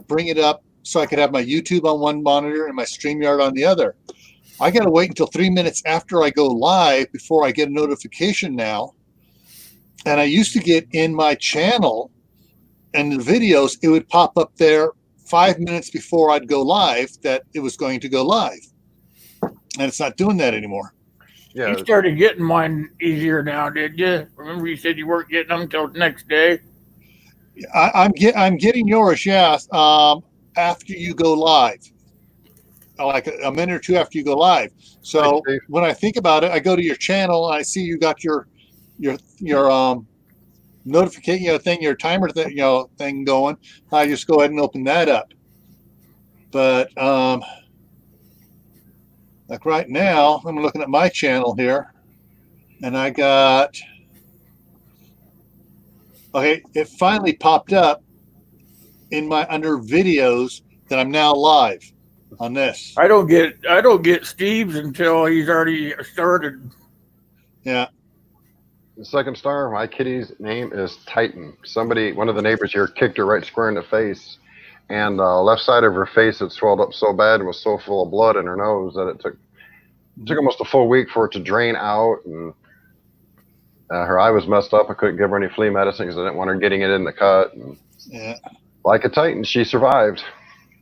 bring it up so I could have my YouTube on one monitor and my StreamYard on the other. I got to wait until 3 minutes after I go live before I get a notification now. And I used to get in my channel and the videos, it would pop up there 5 minutes before I'd go live that it was going to go live. And it's not doing that anymore. Yeah, You started getting mine easier now, did you? Remember you said you weren't getting them until the next day? I'm getting yours, yeah. After you go live, like a minute or two after you go live. So when I think about it, I go to your channel and I see you got your notification thing, your timer thing going. I just go ahead and open that up. But like right now, I'm looking at my channel here, and I got. Okay, it finally popped up in my under videos that I'm now live on this. I don't get Steve's until he's already started. Yeah. the second star, my kitty's name is Titan. One of the neighbors here kicked her right square in the face. And left side of her face had swelled up so bad and was so full of blood in her nose that it took almost a full week for it to drain out. And her eye was messed up. I couldn't give her any flea medicine because I didn't want her getting it in the cut. And Yeah. like a Titan, she survived.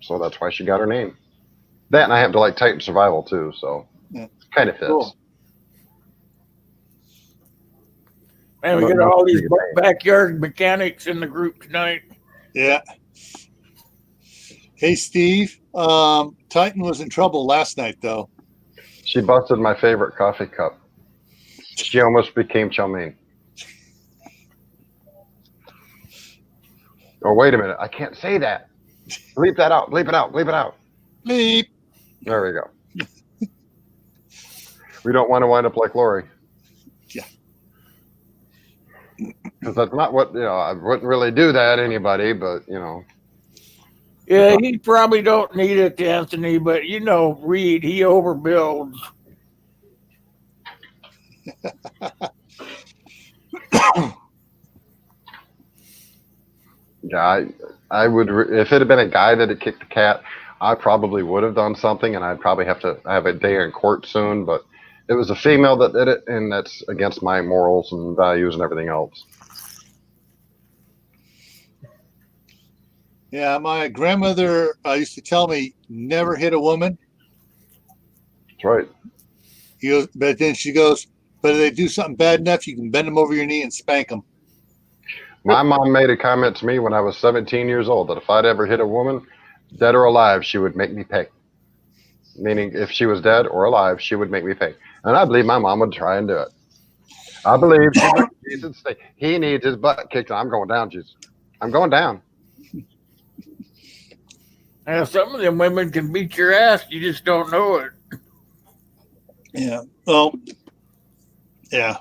So that's why she got her name. That and I happen to like Titan Survival too, so Yeah. it kind of fits. Cool. Man, we got all these backyard mechanics in the group tonight. Yeah. Hey, Steve. Titan was in trouble last night, though. She busted my favorite coffee cup. She almost became chow mein. Oh, wait a minute. I can't say that. Bleep that out. Bleep it out. Bleep it out. Bleep. There we go. We don't want to wind up like Lori. Yeah. Because that's not what, I wouldn't really do that to anybody, but, Yeah, he probably don't need it, Anthony, but Reed, he overbuilds. Yeah, I would, if it had been a guy that had kicked the cat, I probably would have done something, and I'd probably have to have a day in court soon, but it was a female that did it, and that's against my morals and values and everything else. Yeah, my grandmother used to tell me, never hit a woman. That's right. He goes, but then she goes, but if they do something bad enough, you can bend them over your knee and spank them. My mom made a comment to me when I was 17 years old that if I'd ever hit a woman, dead or alive, she would make me pay. Meaning, if she was dead or alive, she would make me pay. And I believe my mom would try and do it. I believe Jesus say he needs his butt kicked. I'm going down, Jesus. I'm going down. Now, some of them women can beat your ass. You just don't know it. Yeah. Well, yeah.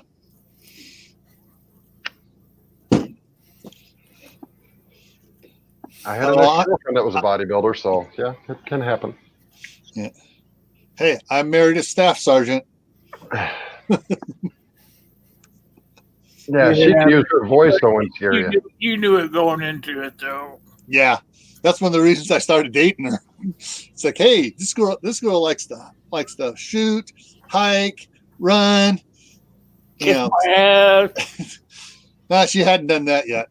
I had a girlfriend that was a bodybuilder, so yeah, it can happen. Yeah. Hey, I married a staff sergeant. Yeah, she can use her voice going scary. You knew it going into it, though. Yeah, that's one of the reasons I started dating her. It's like, hey, this girl likes to shoot, hike, run. Kiss my ass. No, she hadn't done that yet.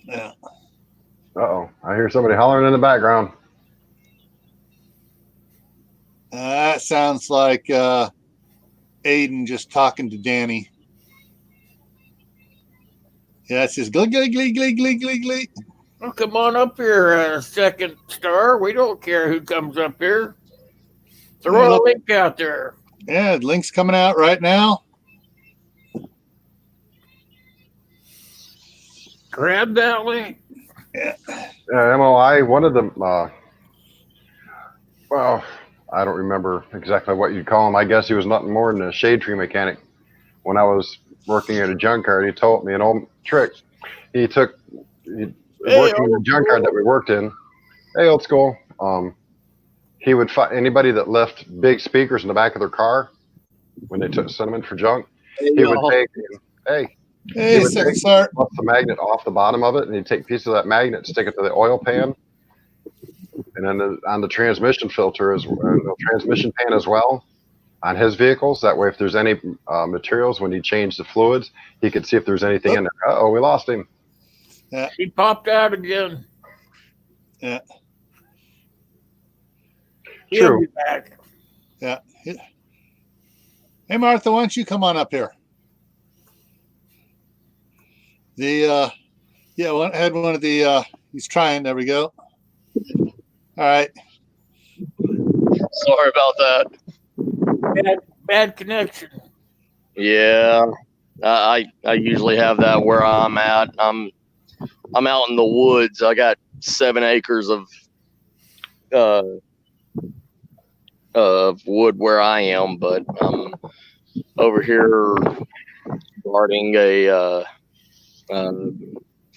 Yeah. Uh-oh, I hear somebody hollering in the background. That sounds like Aiden just talking to Danny. Yeah, it says glee, glee, glee, glee, glee, glee, glee. Well, come on up here, second star. We don't care who comes up here. Throw a link out there. Yeah, the link's coming out right now. Grab that link. Yeah. MOI, one of them, well, I don't remember exactly what you'd call him. I guess he was nothing more than a shade tree mechanic. When I was working at a junkyard, he taught me an old trick. Working in the junkyard that we worked in. Hey, old school. He would find anybody that left big speakers in the back of their car when they sent them in for junk. He would take, Hey, second star. The magnet off the bottom of it, and he'd take pieces of that magnet, stick it to the oil pan, and then on the transmission filter the transmission pan as well on his vehicles. That way, if there's any materials when he changed the fluids, he could see if there's anything in there. Uh-oh, we lost him. Yeah. He popped out again. Yeah. He'll True. be back. Yeah. Hey, Martha, why don't you come on up here? I had one of the, he's trying. There we go. All right. Sorry about that. Bad connection. Yeah, I usually have that where I'm at. I'm out in the woods. I got 7 acres of wood where I am, but I'm over here guarding a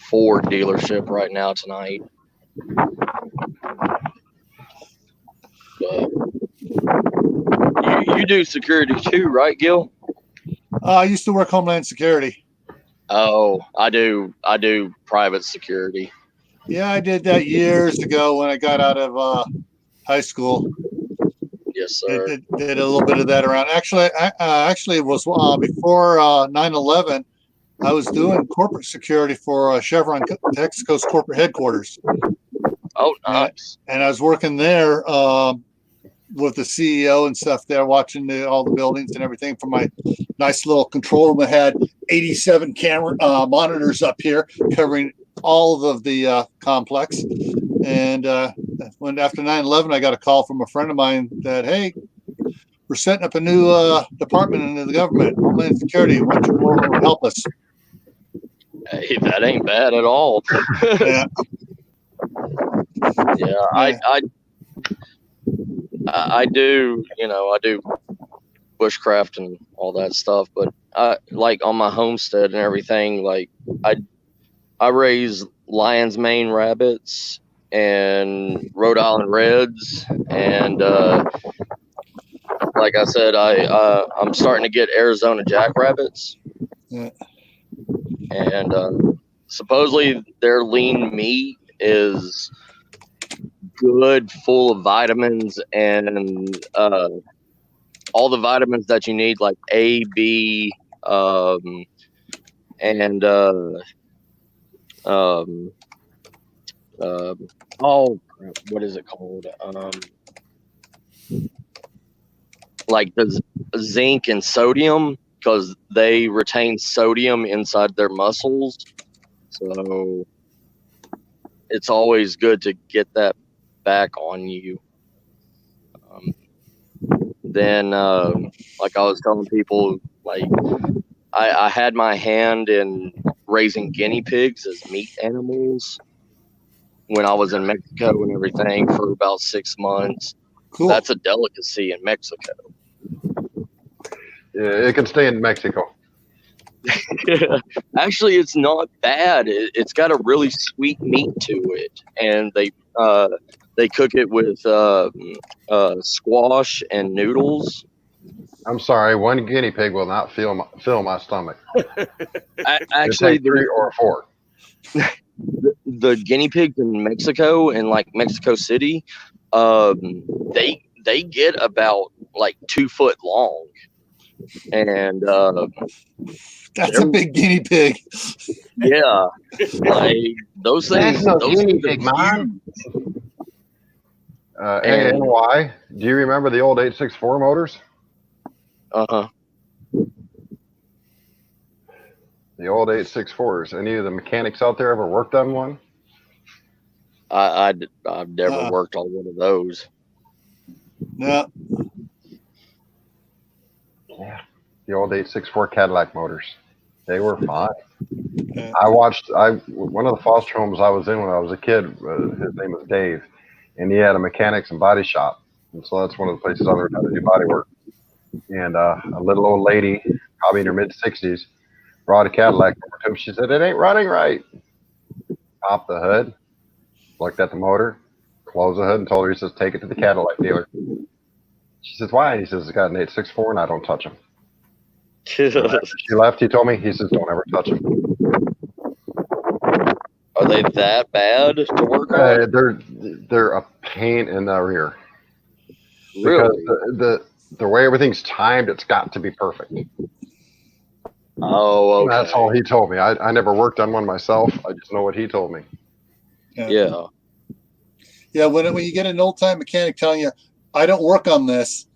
Ford dealership right now tonight. But you do security too, right, Gil? I used to work Homeland Security. Oh, I do private security. Yeah, I did that years ago when I got out of high school. Yes, sir. Did a little bit of that around. Actually, it was before 9/11. I was doing corporate security for Chevron Texaco's corporate headquarters. Oh, nice. And I was working there with the CEO and stuff there, watching all the buildings and everything from my nice little control room. I had 87 camera monitors up here covering all of the complex. And when after 9/11, I got a call from a friend of mine that, hey, we're setting up a new department in the government, Homeland Security. Why don't you help us? Hey, that ain't bad at all. Yeah. Yeah, I do, I do bushcraft and all that stuff, but like on my homestead and everything, like I raise lion's mane rabbits and Rhode Island Reds, and like I said, I'm starting to get Arizona jackrabbits, Yeah. and supposedly their lean meat is good, full of vitamins and all the vitamins that you need, like A, B, and what is it called? Like the zinc and sodium, because they retain sodium inside their muscles. So it's always good to get that back on you. Then, like I was telling people, like I had my hand in raising guinea pigs as meat animals when I was in Mexico and everything for about 6 months. Cool. That's a delicacy in Mexico. Yeah, it can stay in Mexico. Actually, it's not bad. It's got a really sweet meat to it, and they cook it with squash and noodles. I'm sorry, one guinea pig will not fill my stomach. Actually, 3 or 4. The guinea pigs in Mexico and like Mexico City, they get about like 2 foot long, and that's a big guinea pig. yeah, like those things. That's no those guinea things are pig, man. huge. ANY, do you remember the old 864 motors? Uh-huh. The old 864s. Any of the mechanics out there ever worked on one? I've never worked on one of those. No. Yeah. The old 864 Cadillac motors. They were fine. Yeah. One of the foster homes I was in when I was a kid, his name was Dave, and he had a mechanics and body shop. And so that's one of the places I learned how to do body work. And a little old lady, probably in her mid-60s, brought a Cadillac over to him. She said, "It ain't running right." Popped the hood, looked at the motor, closed the hood, and told her, he says, "Take it to the Cadillac dealer." She says, "Why?" He says, "It's got an 864 and I don't touch them." After she left, he told me, he says, "Don't ever touch them." Are they that bad to work on? They're a pain in the rear. Really? Because the way everything's timed, it's got to be perfect. Oh, okay. That's all he told me. I never worked on one myself. I just know what he told me. Yeah. Yeah, when you get an old time mechanic telling you, "I don't work on this,"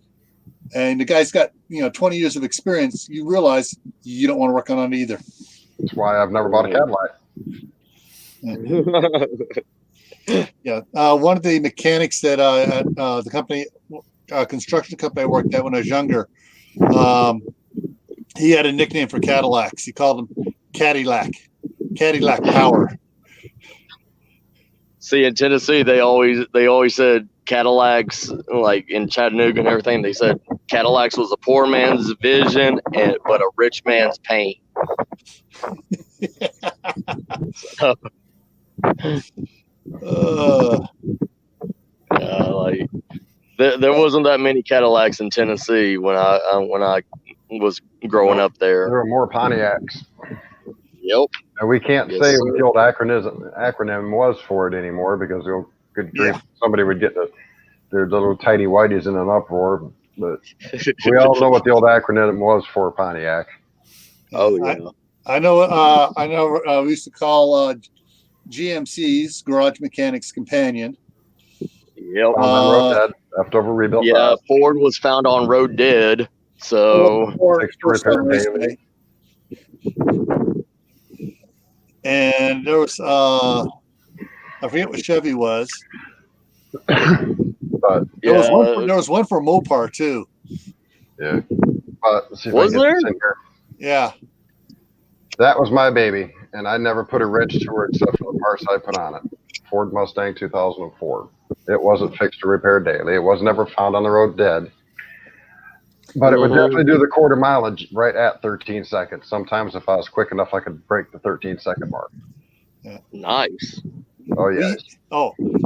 and the guy's got 20 years of experience, you realize you don't want to work on it either. That's why I've never bought a Cadillac. Yeah, one of the mechanics that at the company, construction company I worked at when I was younger, he had a nickname for Cadillacs. He called them Cadillac Power. See, in Tennessee, they always said Cadillacs, like in Chattanooga and everything. They said Cadillacs was a poor man's vision, but a rich man's pain. So, like there wasn't that many Cadillacs in Tennessee when I was growing up there. There were more Pontiacs. Yep. And we can't Yes, say sir. what the old acronym was for it anymore because good grief, somebody would get their little tiny whiteys in an uproar. But we all know what the old acronym was for Pontiac. Oh yeah. I know. We used to call GMC's Garage Mechanics Companion. Yep. Found on road dead, leftover rebuilt. Yeah, Ford was found on road dead. So Fixed to repair daily. And there was I forget what Chevy was. But There was one. yeah, There was one for Mopar too. yeah, but let's see if Was I can get there? this in here. Yeah. That was my baby, and I never put a wrench to it except for the parts I put on it. Ford Mustang 2004. It wasn't fixed to repair daily. It was never found on the road dead. But it would definitely do the quarter mileage right at 13 seconds. Sometimes if I was quick enough, I could break the 13-second mark. nice. Oh, yeah.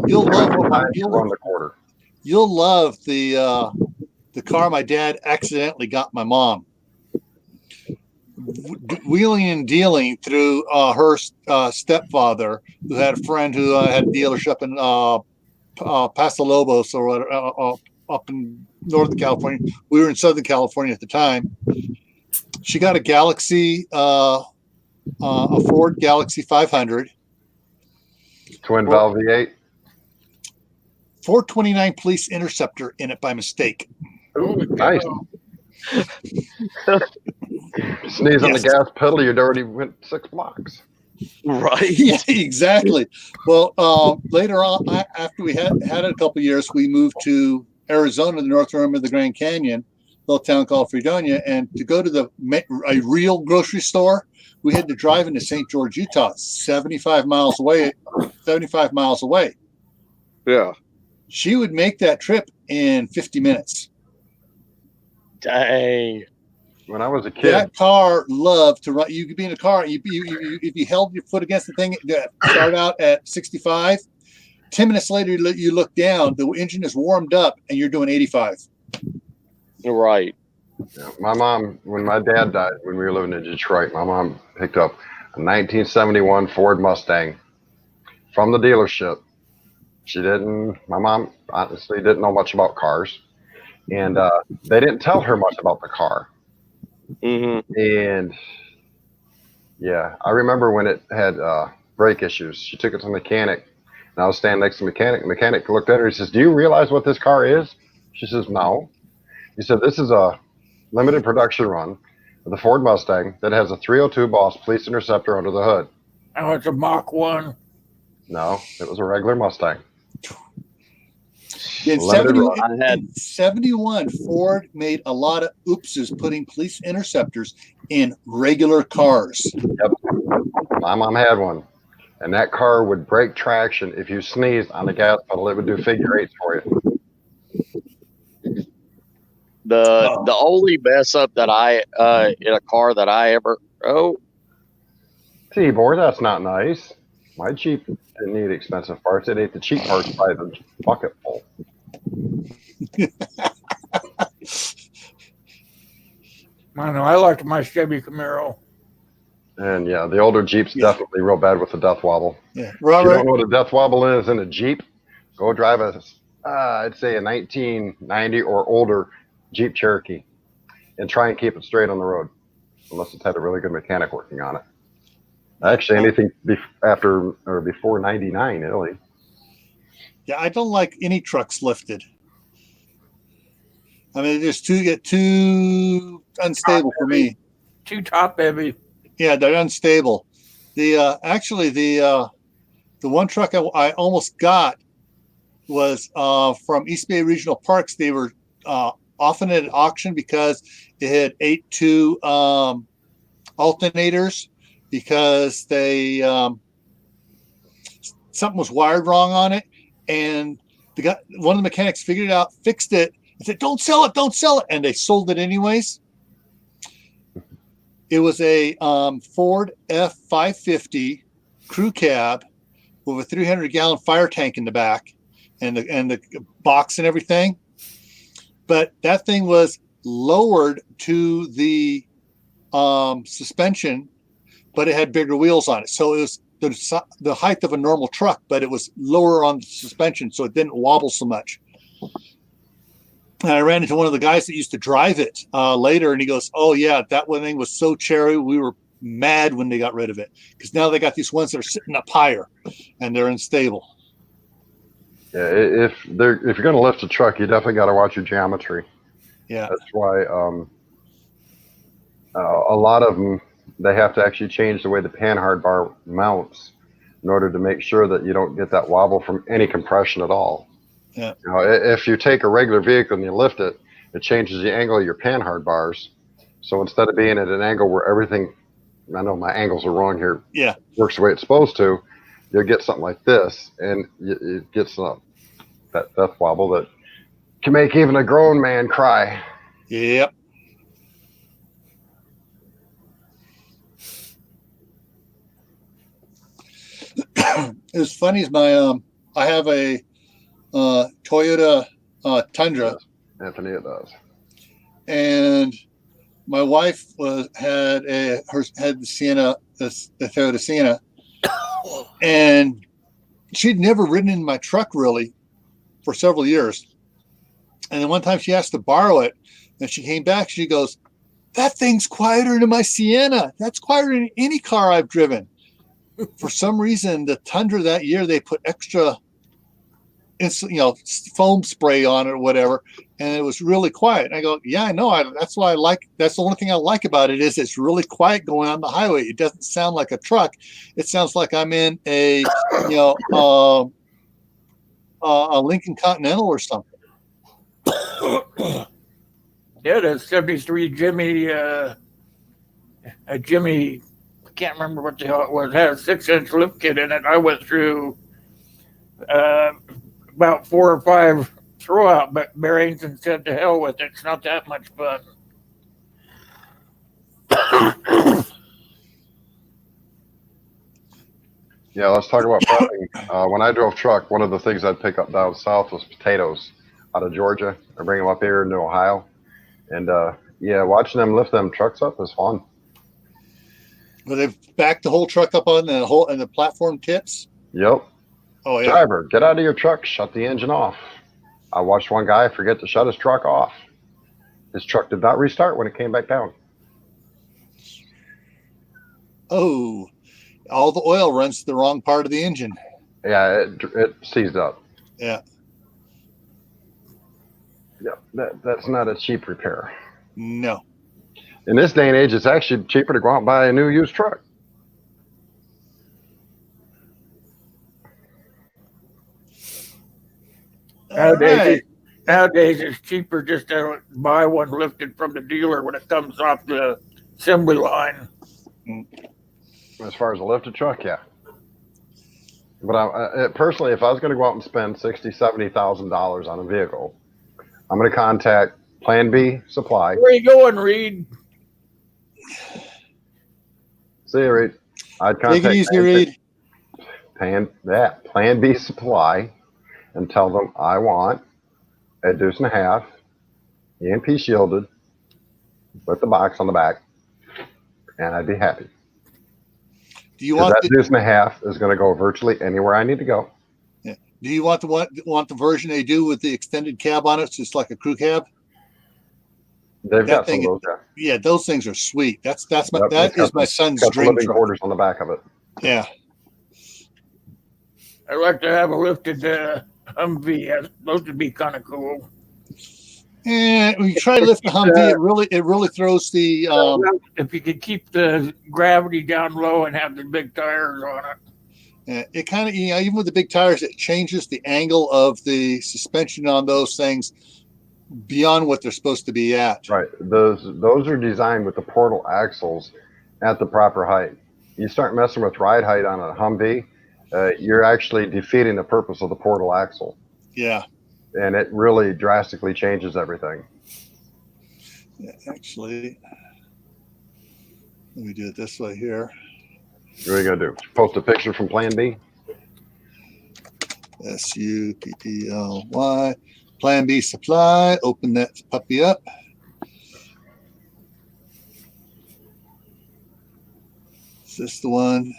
You'll love Run the quarter. you'll love the car my dad accidentally got my mom. Wheeling and dealing through her stepfather, who had a friend who had a dealership in Paso Lobos or whatever, up in Northern California. We were in Southern California at the time. She got a Galaxy, a Ford Galaxy 500. Twin valve V8. 429 Police Interceptor in it by mistake. Ooh, nice. Sneeze on the Yes. gas pedal, you'd already went 6 blocks. Right. Yeah, exactly. Well, later on, after we had it a couple of years, we moved to Arizona, the north rim of the Grand Canyon, little town called Fredonia, and to go to a real grocery store, we had to drive into St. George, Utah, 75 miles away. Yeah. She would make that trip in 50 minutes. Dang. When I was a kid, That car loved to run. You could be in a car, if you held your foot against the thing, start out at 65. 10 minutes later, you look down, the engine is warmed up, and you're doing 85. Right. my mom, when my dad died, when we were living in Detroit, my mom picked up a 1971 Ford Mustang from the dealership. My mom honestly didn't know much about cars, and they didn't tell her much about the car. Mm-hmm. And yeah, I remember when it had brake issues. She took it to the mechanic, and I was standing next to the mechanic. The mechanic looked at her. He says, "Do you realize what this car is?" She says, "No." He said, "This is a limited production run of the Ford Mustang that has a 302 Boss Police Interceptor under the hood." Oh, it's a Mach 1. No, it was a regular Mustang. In Limited 70 run. in 71, Ford made a lot of oopses putting police interceptors in regular cars. My mom had one, and that car would break traction if you sneezed on the gas pedal. It would do figure eights for you. The only mess up that I in a car that I ever T-board, that's not nice. My Jeep didn't need expensive parts. It ate the cheap parts by the bucket full. I know. I liked my Chevy Camaro. And yeah, the older Jeep's definitely real bad with the death wobble. Yeah, If you Robert. don't know what a death wobble is in a Jeep, go drive I'd say a 1990 or older Jeep Cherokee and try and keep it straight on the road, unless it's had a really good mechanic working on it. Actually, anything after or before 99, really. Yeah, I don't like any trucks lifted. I mean, it's too unstable for me. Too top heavy. Yeah, they're unstable. The one truck I almost got was from East Bay Regional Parks. They were often at an auction because it had 8.2 alternators, because they something was wired wrong on it, and one of the mechanics figured it out, fixed it, and said, don't sell it, and they sold it anyways. It was a Ford F550 crew cab with a 300-gallon fire tank in the back, and the box and everything. But that thing was lowered to the suspension, but it had bigger wheels on it. So it was the height of a normal truck, but it was lower on the suspension, so it didn't wobble so much. And I ran into one of the guys that used to drive it later, and he goes, "Oh yeah, that one thing was so cherry. We were mad when they got rid of it because now they got these ones that are sitting up higher and they're unstable. Yeah, if you're going to lift a truck, you definitely got to watch your geometry. Yeah. That's why a lot of them, they have to actually change the way the panhard bar mounts in order to make sure that you don't get that wobble from any compression at all. Yeah. You know, if you take a regular vehicle and you lift it, it changes the angle of your panhard bars. So instead of being at an angle where everything, I know my angles are wrong here, Yeah. works the way it's supposed to, you'll get something like this, and it gets that death wobble that can make even a grown man cry. Yep. As funny as my I have a Toyota Tundra. Anthony, it does. And my wife had the Sienna, the Toyota Sienna, and she'd never ridden in my truck really for several years. And then one time she asked to borrow it, and she came back. She goes, "That thing's quieter than my Sienna. That's quieter than any car I've driven." For some reason, the Tundra that year they put extra, foam spray on it or whatever, and it was really quiet. And I go, "Yeah, I know. That's why I like. That's the only thing I like about it is it's really quiet going on the highway. It doesn't sound like a truck. It sounds like I'm in a Lincoln Continental or something." Yeah, the 73 Jimmy, Jimmy, I can't remember what the hell it was, had a 6-inch lift kit in it. I went through about 4 or 5 throwout bearings and said to hell with it. It's not that much fun. Yeah, let's talk about prepping. When I drove truck, one of the things I'd pick up down south was potatoes out of Georgia. I bring them up here into Ohio. And watching them lift them trucks up is fun. Well, they've backed the whole truck up on the platform tips. Yep. Oh yeah. Driver, get out of your truck, shut the engine off. I watched one guy forget to shut his truck off. His truck did not restart when it came back down. Oh, all the oil runs to the wrong part of the engine. Yeah, it seized up. Yeah. Yeah, that's not a cheap repair. No. In this day and age, it's actually cheaper to go out and buy a new used truck. Nowadays it's cheaper just to buy one lifted from the dealer when it comes off the assembly line. As far as a lifted truck, yeah. But personally, if I was going to go out and spend $60,000, $70,000 on a vehicle, I'm going to contact Plan B Supply. Where you going, Reed? See you, Reed. I'd Take it contact easy, Reed. Plan B Supply and tell them I want a 1.5 EMP shielded with the box on the back, and I'd be happy. Do you want that 1.5 is going to go virtually anywhere I need to go. Yeah. Do you want the version they do with the extended cab on it? It's just like a crew cab. They've got some of those. Yeah, those things are sweet. That is my son's got dream living truck. quarters on the back of it. Yeah. I'd like to have a lifted Humvee. It's supposed to be kind of cool. And when you try to lift the Humvee, it really throws the. If you could keep the gravity down low and have the big tires on it. It kind of, even with the big tires, it changes the angle of the suspension on those things beyond what they're supposed to be at. Right. Those are designed with the portal axles at the proper height. You start messing with ride height on a Humvee, you're actually defeating the purpose of the portal axle. Yeah. And it really drastically changes everything. Yeah, actually, let me do it this way here. What are you going to do? Post a picture from Plan B? SUPPLY. Plan B Supply. Open that puppy up. Is this the one?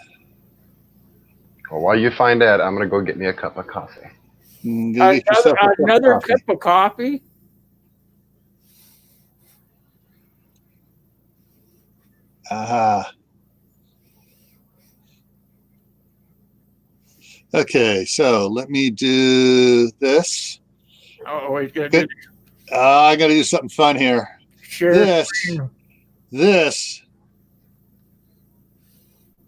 Well, while you find that, I'm going to go get me a cup of coffee. Another cup of coffee? Aha. Okay, so let me do this. Oh, he's gonna do I got to do something fun here. share This screen.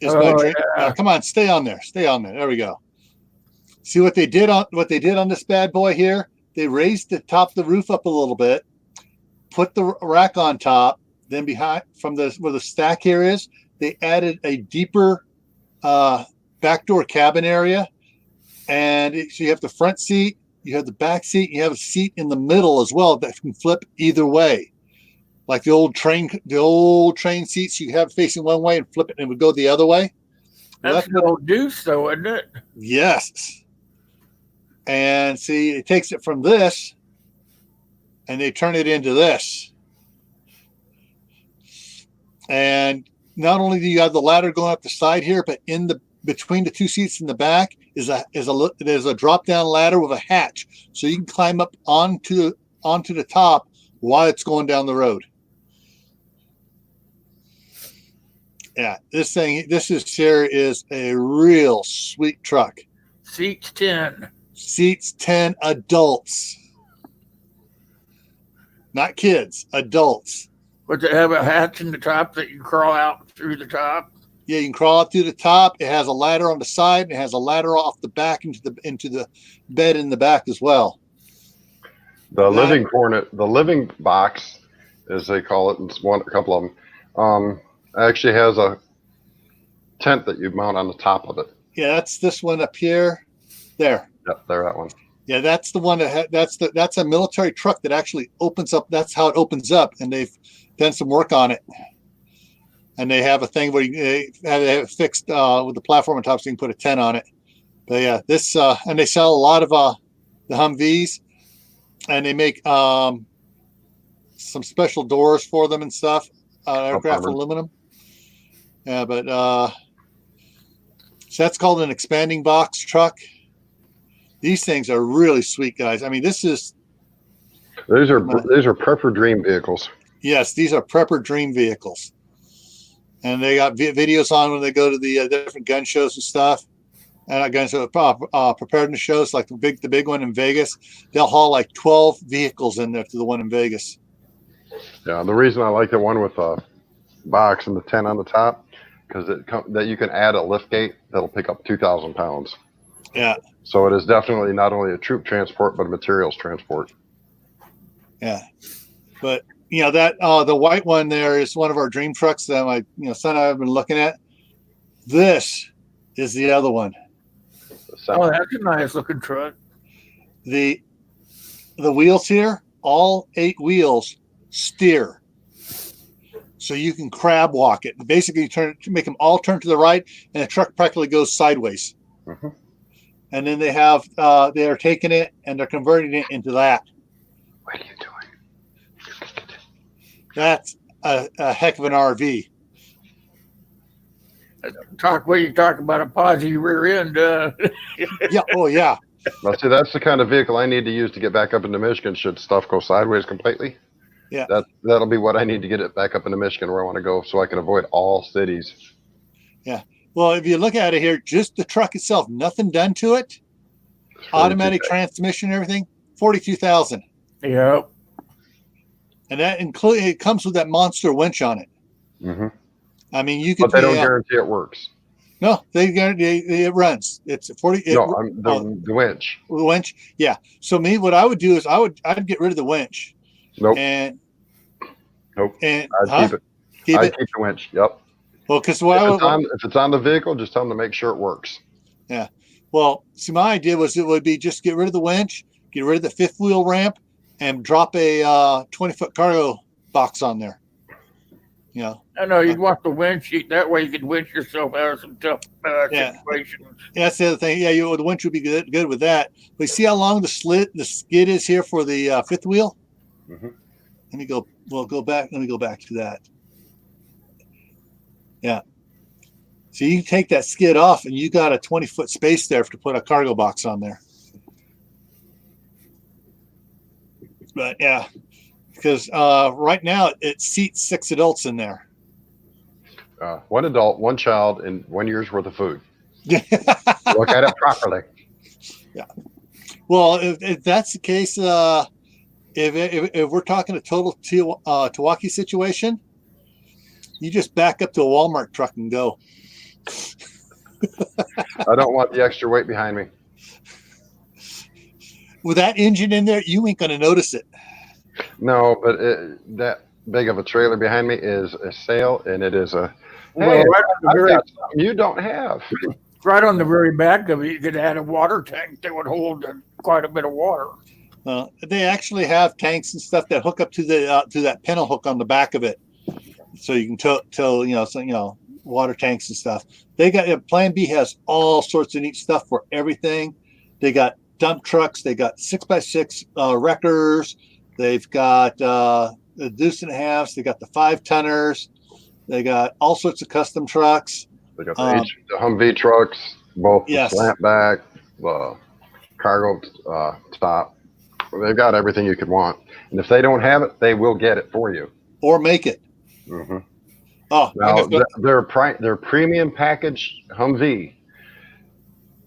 is my Oh, drink. yeah. Come on, stay on there. Stay on there. There we go. See what they did on this bad boy here? They raised the top of the roof up a little bit, put the rack on top, then behind from where the stack here is, they added a deeper backdoor cabin area. And so you have the front seat, you have the back seat, you have a seat in the middle as well that can flip either way. Like the old train seats you have facing one way and flip it and it would go the other way. Well, That's the old Deuce, though, isn't it? yes. And see, it takes it from this and they turn it into this. And not only do you have the ladder going up the side here, but in the between the two seats in the back there's a drop down ladder with a hatch, so you can climb up onto the top while it's going down the road. Yeah, this is a real sweet truck. Seats 10. Seats 10 adults, not kids, adults. Does it have a hatch in the top that you crawl out through the top? Yeah, you can crawl out through the top. It has a ladder on the side, and it has a ladder off the back into the bed in the back as well. The living box, as they call it, it's a couple of them, actually has a tent that you mount on the top of it. Yeah, that's this one up here. There. Yep, there, that one. Yeah, that's the one that's a military truck that actually opens up. That's how it opens up, and they've done some work on it. And they have a thing where they have it fixed with the platform on top, so you can put a tent on it. But yeah, this and they sell a lot of the Humvees, and they make some special doors for them and stuff. Aircraft aluminum. Yeah, but so that's called an expanding box truck. These things are really sweet, guys. I mean, these are Prepper Dream vehicles. Yes, these are Prepper Dream vehicles. And they got videos on when they go to the different gun shows and stuff. And again, so preparedness shows like the big one in Vegas. They'll haul like 12 vehicles in there to the one in Vegas. Yeah, the reason I like the one with a box and the tent on the top, because that you can add a lift gate that'll pick up 2,000 pounds. Yeah. So it is definitely not only a troop transport, but a materials transport. Yeah. But you know that the white one there is one of our dream trucks that my son and I have been looking at. This is the other one. Oh, that's a nice looking truck. The wheels here, all 8 wheels steer, so you can crab walk it. Basically, make them all turn to the right, and the truck practically goes sideways. Mm-hmm. And then they are taking it and they're converting it into that. What are you doing? That's a heck of an RV. You talk about a posi rear end. Yeah. Oh, yeah. Now, see, that's the kind of vehicle I need to use to get back up into Michigan should stuff go sideways completely. Yeah. That'll be what I need to get it back up into Michigan where I want to go so I can avoid all cities. Yeah. Well, if you look at it here, just the truck itself, nothing done to it. Automatic transmission and everything, 42,000. Yep. And that it comes with that monster winch on it. Mm-hmm. I mean, you can. But they don't guarantee it works. No, they guarantee it runs. It's 40. The winch. The winch, yeah. So what I would do is I'd get rid of the winch. Nope. Nope. And I'd keep the winch. Yep. Well, because if it's on the vehicle, just tell them to make sure it works. Yeah. Well, see, my idea was it would be just get rid of the winch, get rid of the 5th wheel ramp, and drop a 20-foot cargo box on there. You know. I know you'd want the winch. That way you could winch yourself out of some tough situations. Yeah, that's the other thing. Yeah, the winch would be good with that. But you see how long the skid is here for the 5th wheel? Mm-hmm. Let me go. We'll go back. Let me go back to that. Yeah. So you take that skid off, and you got a 20-foot space there to put a cargo box on there. But yeah, because right now it seats 6 adults in there. 1 adult, 1 child, and 1 year's worth of food. Look at it properly. Well, if that's the case, if we're talking a total Milwaukee situation, you just back up to a Walmart truck and go. I don't want the extra weight behind me. With that engine in there, you ain't going to notice it. No, but that big of a trailer behind me is a sail, and it is a. Well, Hey, right on the I've very, got something you don't have. right on the very back of it, you could add a water tank that would hold quite a bit of water. They actually have tanks and stuff that hook up to that pintle hook on the back of it, so you can tow water tanks and stuff. They got Plan B has all sorts of neat stuff for everything. They got dump trucks. They got 6x6 wreckers. They've got the deuce and a halves. They got the 5-tonners. They got all sorts of custom trucks. They got the Humvee trucks, both Yes. the slant back, cargo top. They've got everything you could want. And if they don't have it, they will get it for you. Or make it. Mm-hmm. Oh, Now, their premium package Humvee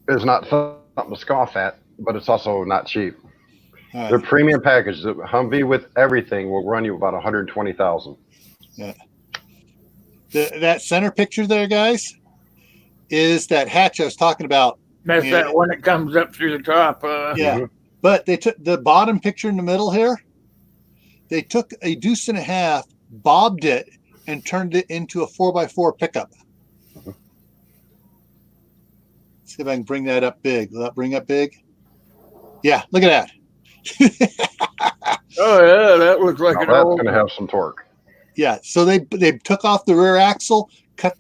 is not something to scoff at, but it's also not cheap. all right. Their premium package, the Humvee with everything, will run you about $120,000. Yeah. That center picture there, guys, is that hatch I was talking about. That's Yeah. that one that comes up through the top. Yeah. Mhm. But they took the bottom picture in the middle here. They took a deuce and a half, bobbed it, and turned it into a 4x4 pickup. Mhm. See if I can bring that up big. Will that bring up big? Yeah, look at that. Oh yeah, that looks like Now an that's old. going to have some torque. Yeah, so they took off the rear axle,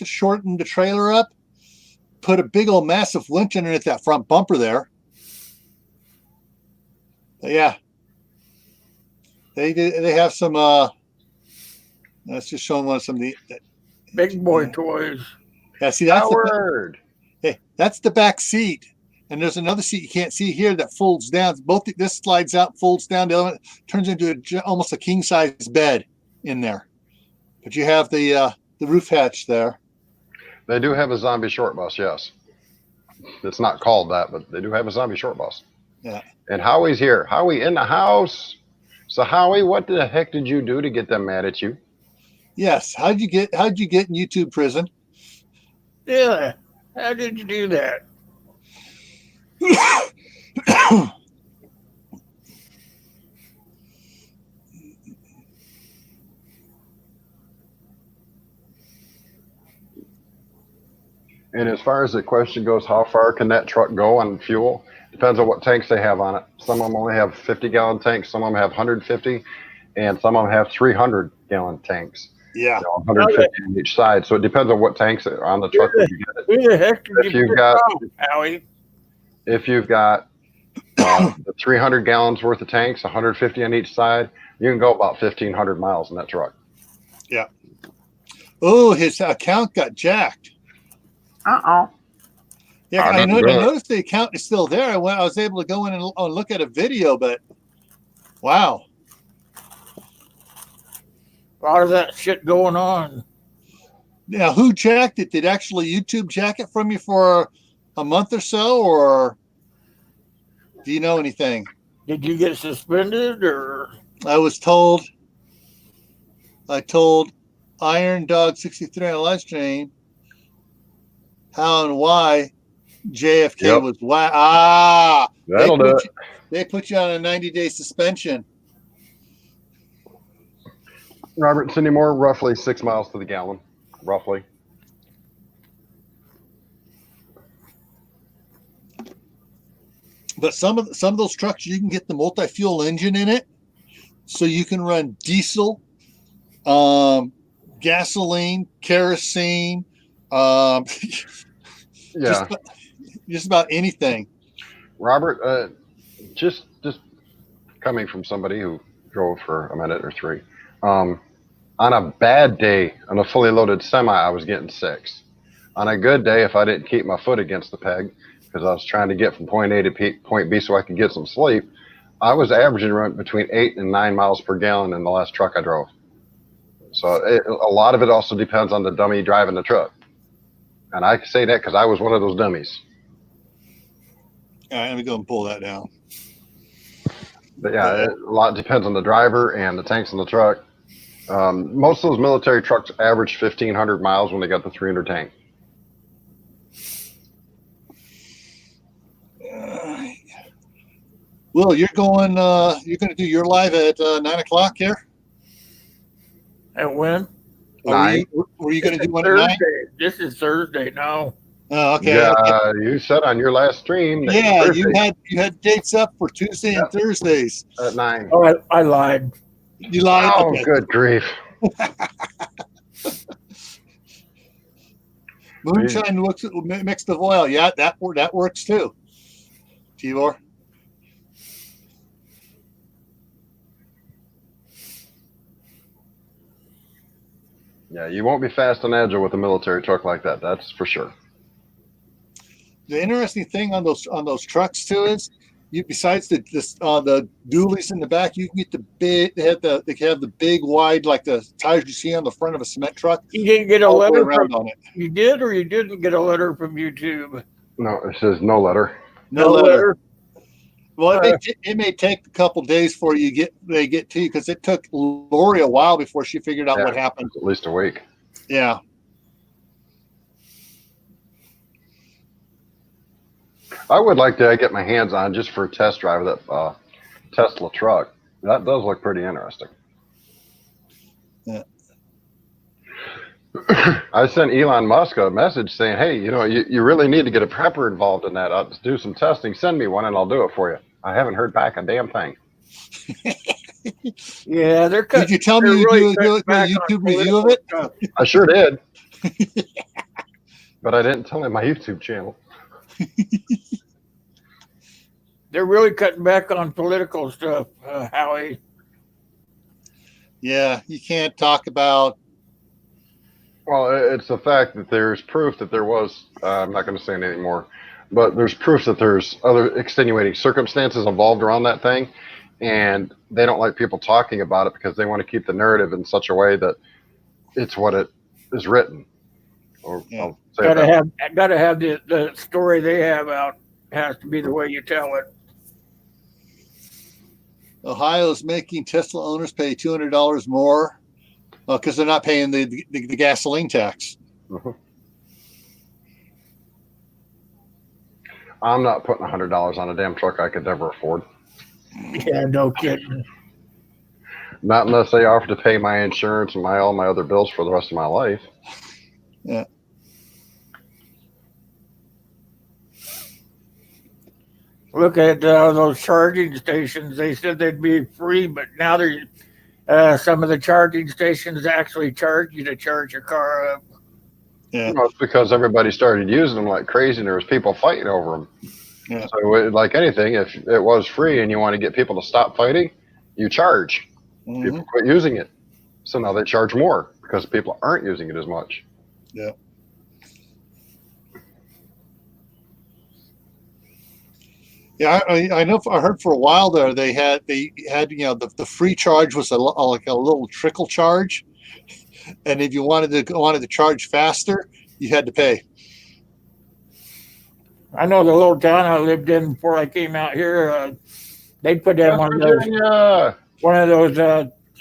shortened the trailer up, put a big old massive winch underneath that front bumper there. But yeah, they have some. That's just showing one of some of the. Big boy toys. Yeah, see that's Howard. that's the back seat, and there's another seat you can't see here that folds down. This slides out, folds down. The other one turns into almost a king size bed in there. But you have the roof hatch there. They do have a zombie short bus, yes. It's not called that, but they do have a zombie short bus. Yeah. And Howie's here. Howie in the house. So Howie, what the heck did you do to get them mad at you? Yes. How'd you get in YouTube prison? Yeah. How did you do that? And as far as the question goes, how far can that truck go on fuel? Depends on what tanks they have on it. Some of them only have 50-gallon tanks. Some of them have 150, and some of them have 300-gallon tanks. Yeah. 150 on each side. So it depends on what tanks are on the truck. That you get it. Who the heck did If you you've pick got- off, Howie? If you've got the 300 gallons worth of tanks, 150 on each side, you can go about 1,500 miles in that truck. Oh, his account got jacked. Uh-oh. Yeah, I I didn't do it. noticed the account is still there. I was able to go in and look at a video, but wow. A lot of that shit going on. Now, who jacked it? Did actually YouTube jack it from you for a month or so, or do you know anything? Did you get suspended or? I told Iron Dog 63 on a live stream how and why JFK Yep. was why. That'll do it. They put you on a 90-day suspension. Robert, Cindy Moore, roughly 6 miles to the gallon, roughly. But some of those trucks, you can get the multi-fuel engine in it, so you can run diesel, gasoline, kerosene, Yeah. just about anything. Robert, just coming from somebody who drove for a minute or three, on a bad day on a fully loaded semi, I was getting 6. On a good day, if I didn't keep my foot against the peg because I was trying to get from point A to point B so I could get some sleep, I was averaging around between 8 and 9 miles per gallon in the last truck I drove. So a lot of it also depends on the dummy driving the truck. And I say that because I was one of those dummies. All right, let me go and pull that down. But yeah, a lot depends on the driver and the tanks in the truck. Most of those military trucks average 1,500 miles when they got the 300 tank. Will, you're going to do your live at 9:00 here? And when? Nine. Were you going to do one at Thursday. 9? This is Thursday now. Oh, okay. Yeah, Okay. you said on your last stream that Yeah, Thursday you had dates up for Tuesday and Thursdays. at 9. Oh, I lied. You lied. Oh, Okay. good grief. Moonshine looks mixed of oil. Yeah, that works too. Tibor. Yeah, you won't be fast and agile with a military truck like that. That's for sure. The interesting thing on those trucks too is, you besides the dualies in the back, you can get the big. They have the big wide like the tires you see on the front of a cement truck. You didn't get a all the way letter around from on it. you did or you didn't get a letter from YouTube? No, it says no letter. No letter. Well, it may take a couple days before they get to you, because it took Lori a while before she figured out what happened. At least a week. Yeah. I would like to get my hands on just for a test drive of that Tesla truck. That does look pretty interesting. Yeah. I sent Elon Musk a message saying, hey, you really need to get a prepper involved in that. I'll do some testing. Send me one and I'll do it for you. I haven't heard back a damn thing. Yeah, they're cutting. Did you tell me you do a YouTube review of it? Stuff. I sure did. But I didn't tell him my YouTube channel. They're really cutting back on political stuff, Howie. Yeah, you can't talk about. Well, it's the fact that there's proof that there was. I'm not going to say it anymore, but there's proof that there's other extenuating circumstances involved around that thing, and they don't like people talking about it because they want to keep the narrative in such a way that it's what it is written. Or Yeah. I'll say it Gotta have the story they have out. Has to be the way you tell it. Ohio's making Tesla owners pay $200 more because they're not paying the gasoline tax. Mhm. I'm not putting $100 on a damn truck I could never afford. Yeah, no kidding. Not unless they offer to pay my insurance and all my other bills for the rest of my life. Yeah. Look at those charging stations. They said they'd be free, but now they're some of the charging stations actually charge you to charge your car up. Yeah. Well, it's because everybody started using them like crazy and there was people fighting over them. Yeah. So like anything, if it was free and you want to get people to stop fighting, you charge. Mhm. People quit using it. So now they charge more because people aren't using it as much. Yeah. Yeah, I know. I heard for a while there they had the free charge was like a little trickle charge, and if you wanted to charge faster, you had to pay. I know the little town I lived in before I came out here. They put in one of those.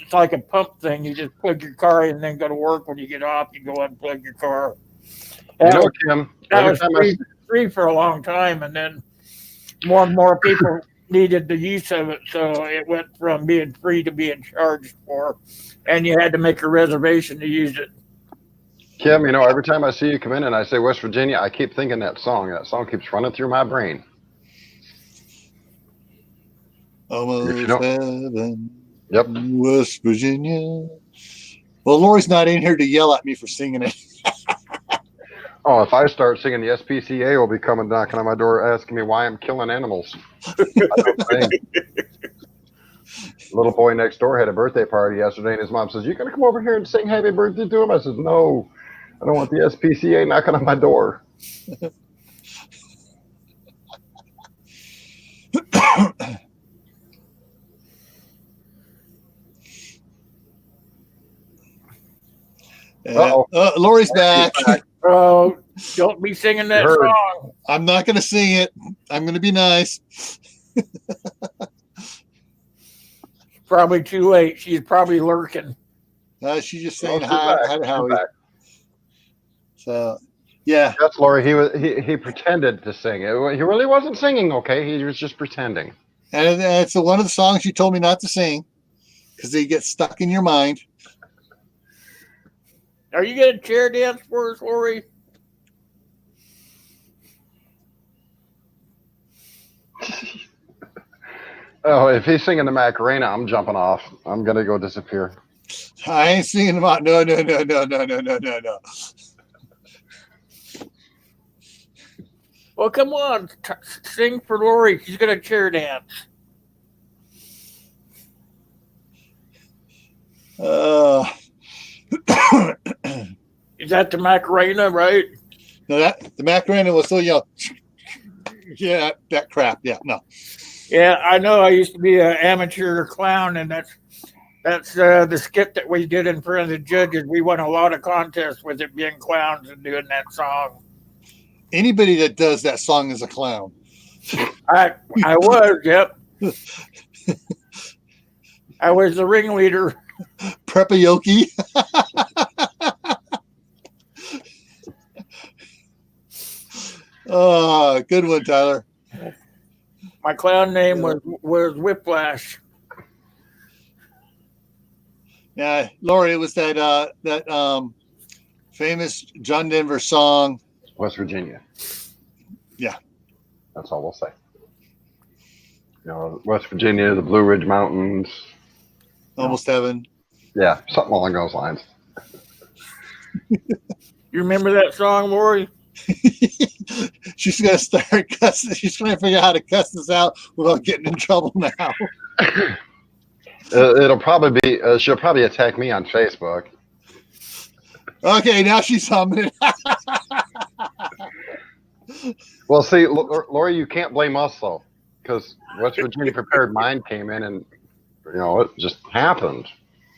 It's like a pump thing. You just plug your car in and then go to work. When you get off, you go unplug your car. Kim, That every was time free for a long time, and then more and more people needed the use of it, so it went from being free to being charged for, and you had to make a reservation to use it. Kim, every time I see you come in and I say West Virginia, I keep thinking that song. That song keeps running through my brain. Almost heaven. Yep. West Virginia. Well, Lori's not in here to yell at me for singing it. Oh, if I start singing, the SPCA will be coming knocking on my door asking me why I'm killing animals. Little boy next door had a birthday party yesterday, and his mom says, "You gonna come over here and sing happy birthday to him?" I said, "No, I don't want the SPCA knocking on my door." Lori's back. Oh, don't be singing that Heard. song. I'm not going to sing it. I'm going to be nice. Probably too late. She's probably lurking. She's just Oh, saying she's hi, back. hi to She's Howie. back. So, yeah. Yes, Lori. He pretended to sing. He really wasn't singing. Okay, he was just pretending. And it's one of the songs you told me not to sing because they get stuck in your mind. Are you going to chair dance for us, Lori? Oh, if he's singing the Macarena, I'm jumping off. I'm gonna go disappear. I ain't singing about no. Well, come on. Sing for Lori. She's going to chair dance. Is that the Macarena, right? No, that the Macarena was so yeah, that crap. Yeah, no. Yeah, I know. I used to be an amateur clown, and that's the skit that we did in front of the judges. We won a lot of contests with it being clowns and doing that song. Anybody that does that song is a clown. I was, yep. I was the ringleader. Prepayoki. Oh, good one, Tyler. My clown name was Whiplash. Yeah, Lori, it was that famous John Denver song. West Virginia. Yeah. That's all we'll say. You know, West Virginia, the Blue Ridge Mountains. Almost Heaven. Yeah, something along those lines. You remember that song, Lori? She's gonna start cussing. She's trying to figure out how to cuss this out without getting in trouble now. It'll probably be. She'll probably attack me on Facebook. Okay, now she's humming it. Well, see, Lori, you can't blame us though, because West Virginia Prepared Mind came in, and you know it just happened.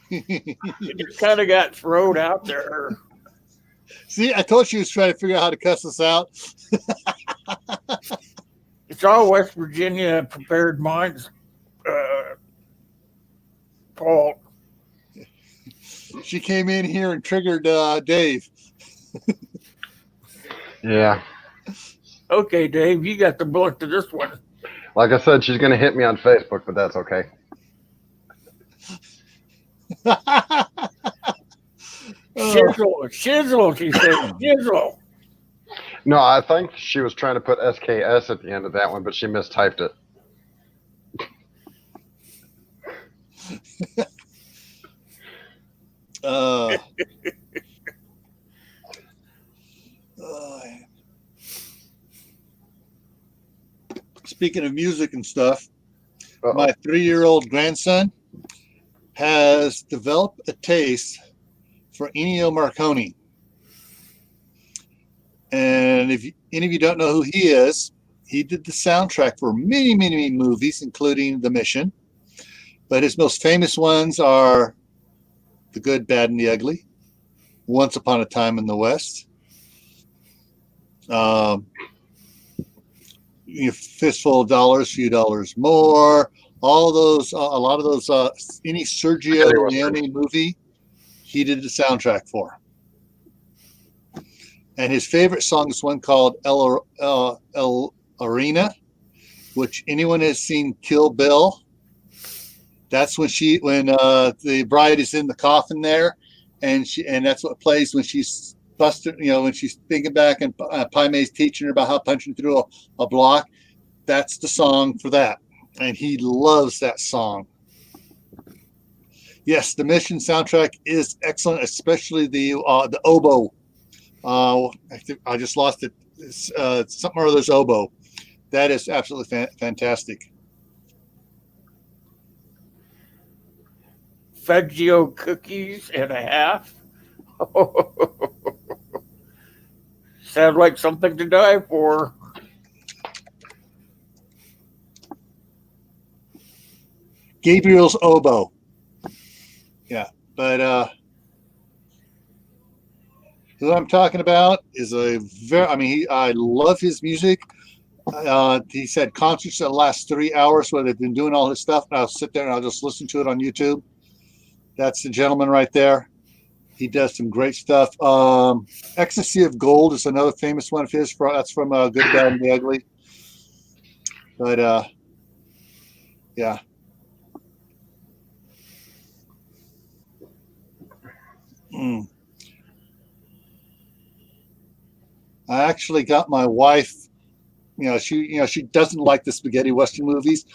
It just kind of got thrown out there. See, I told you she was trying to figure out how to cuss us out. It's all West Virginia Prepared Minds fault. She came in here and triggered Dave. Yeah. Okay, Dave, you got the bullet to this one. Like I said, she's going to hit me on Facebook, but that's okay. Shizzle, she said. Shizzle. No, I think she was trying to put SKS at the end of that one, but she mistyped it. Speaking of music and stuff, Uh-oh. my 3-year-old grandson has developed a taste for Ennio Morricone. And if any of you don't know who he is, he did the soundtrack for many, many, many movies, including The Mission. But his most famous ones are The Good, Bad, and the Ugly, Once Upon a Time in the West, Fistful of Dollars, Few Dollars More, all those, a lot of those, any Sergio Leone movie, he did the soundtrack for. And his favorite song is one called El Arena, which anyone has seen Kill Bill. That's when the bride is in the coffin there, and that's what plays when she's busted, when she's thinking back and Pai Mei's teaching her about how punching through a block. That's the song for that. And he loves that song. Yes, the Mission soundtrack is excellent, especially the oboe. I just lost it. It's, something or other's oboe. That is absolutely fantastic. Faggio cookies and a half. Sounds like something to die for. Gabriel's oboe. Yeah, but Who I'm talking about is a very. I mean, I love his music. He's had concerts that last 3 hours where they've been doing all his stuff. And I'll sit there and I'll just listen to it on YouTube. That's the gentleman right there. He does some great stuff. Ecstasy of Gold is another famous one of his. That's from Good, Bad, and the Ugly. But yeah. I actually got my wife. She doesn't like the spaghetti western movies,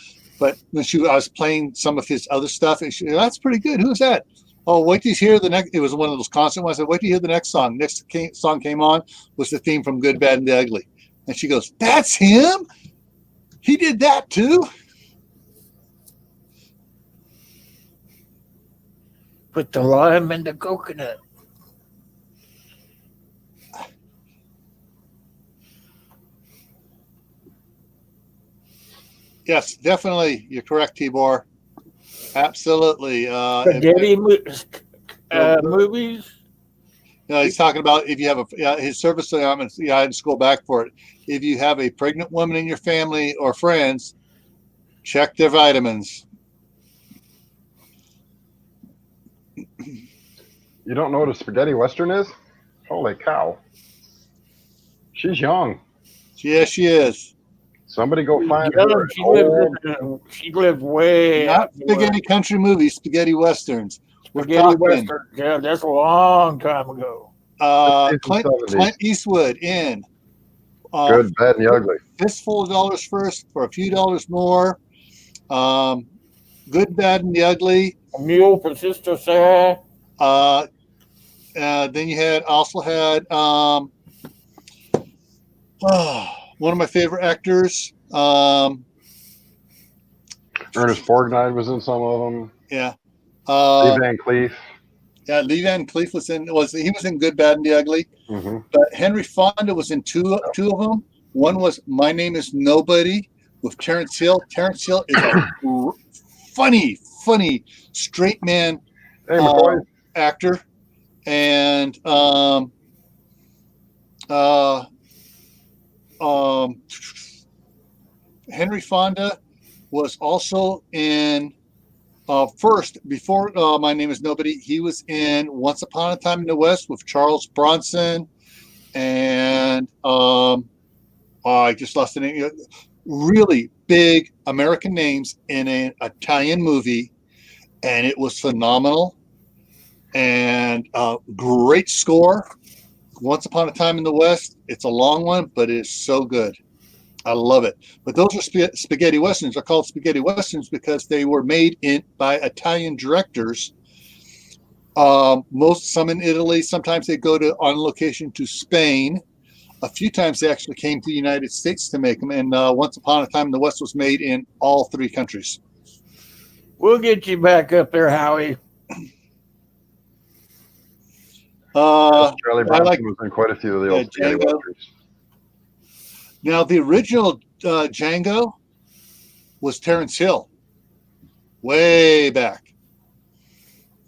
but when I was playing some of his other stuff, and she, that's pretty good. Who's that? Oh, wait till you hear the next. It was one of those concert ones. I said, wait till you hear the next song. Song came on was the theme from Good, Bad, and the Ugly, and she goes, "That's him. He did that too." Put the lime in the coconut. Yes, definitely. You're correct, Tibor. Absolutely. Spaghetti movies. He's talking about if you have his service. I had to scroll back for it. If you have a pregnant woman in your family or friends, check their vitamins. You don't know what a spaghetti western is? Holy cow! She's young. Yeah, she is. Somebody go find Yeah, her. she lived way Not up spaghetti north. country movies, spaghetti westerns. We're Spaghetti talking western. Yeah, that's a long time ago. Clint Eastwood in Good, Bad, and the Ugly. Fistful of Dollars First for a few dollars more. Good, Bad, and the Ugly. A mule for Sister Sarah. Then you also had one of my favorite actors. Ernest Borgnine was in some of them. Yeah. Lee Van Cleef. Yeah, Lee Van Cleef was in Good, Bad, and the Ugly. Mm-hmm. But Henry Fonda was in two of them. One was My Name Is Nobody with Terrence Hill. Terrence Hill is a funny straight man Hey, McCoy. actor. And Henry Fonda was also in first before My Name Is Nobody. He was in Once Upon a Time in the West with Charles Bronson, and I just lost the name. Really big American names in an Italian movie, and it was phenomenal. And great score. Once Upon a Time in the West. It's a long one, but it is so good. I love it. But those are spaghetti westerns. They're called spaghetti westerns because they were made by Italian directors. Some in Italy. Sometimes they go on location to Spain. A few times they actually came to the United States to make them. And Once Upon a Time in the West was made in all three countries. We'll get you back up there, Howie. Charlie Bronson was in quite a few of the old spaghetti westerns. Now, the original Django was Terrence Hill, way back.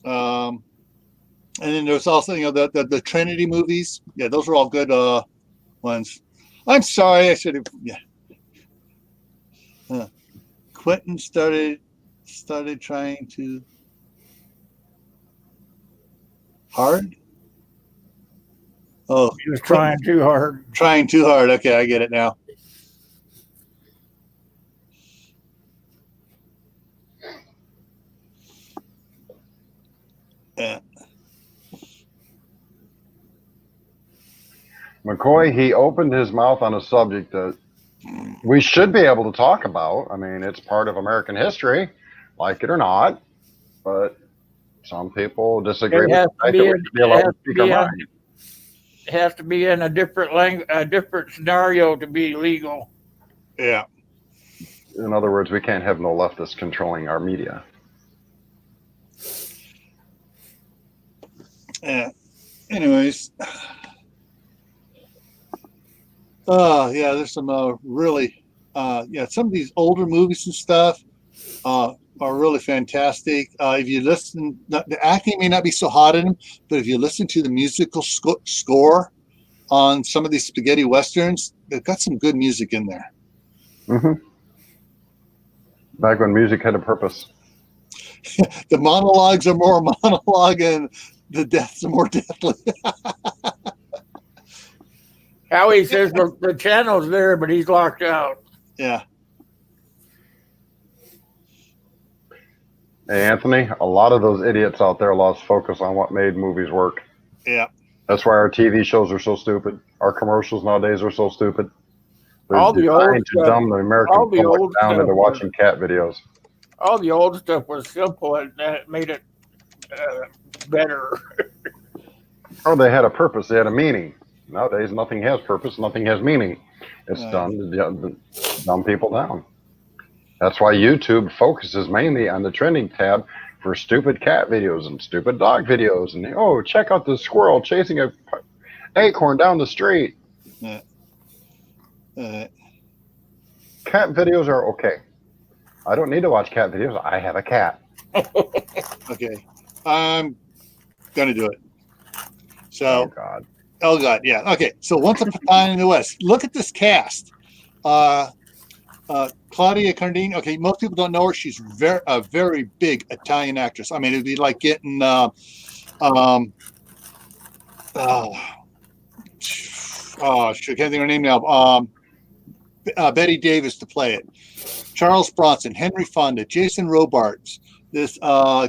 And then there's also, the Trinity movies. Yeah, those are all good ones. I'm sorry, I should have. Yeah. Quentin started trying to hard. Oh, He was trying too hard. Trying too hard. Okay, I get it now. Yeah. McCoy, he opened his mouth on a subject that we should be able to talk about. I mean, it's part of American history, like it or not. But some people disagree with the fact that we should be allowed to speak our mind. It has to be in a different a different scenario to be legal. Yeah. In other words, we can't have no leftists controlling our media. Yeah. Anyways. There's some really some of these older movies and stuff. are really fantastic. If you listen, the acting may not be so hot in them, but if you listen to the musical score on some of these spaghetti westerns, they've got some good music in there. Hmm. Back when music had a purpose. The monologues are more monologue, and the deaths are more deathly. Howie says the channel's there, but he's locked out. Yeah. Hey, Anthony, a lot of those idiots out there lost focus on what made movies work. Yeah. That's why our TV shows are so stupid. Our commercials nowadays are so stupid. They're All the old designed to stuff- dumb the American all the public old down stuff into was- watching cat videos. All the old stuff was simple, and that made it better. Oh, they had a purpose. They had a meaning. Nowadays, nothing has purpose. Nothing has meaning. It's Right. done to dumb people down. That's why YouTube focuses mainly on the trending tab for stupid cat videos and stupid dog videos. And oh, check out the squirrel chasing a acorn down the street. Uh, Cat videos are okay. I don't need to watch cat videos. I have a cat. okay. I'm gonna do it. Oh So, God. oh God, yeah. Okay. So, Once Upon a Time in the West. Look at this cast. Claudia Cardin. Okay, most people don't know her. She's a very big Italian actress. I mean, it'd be like getting shoot, can't think of her name now. Betty Davis to play it. Charles Bronson, Henry Fonda, Jason Robards. This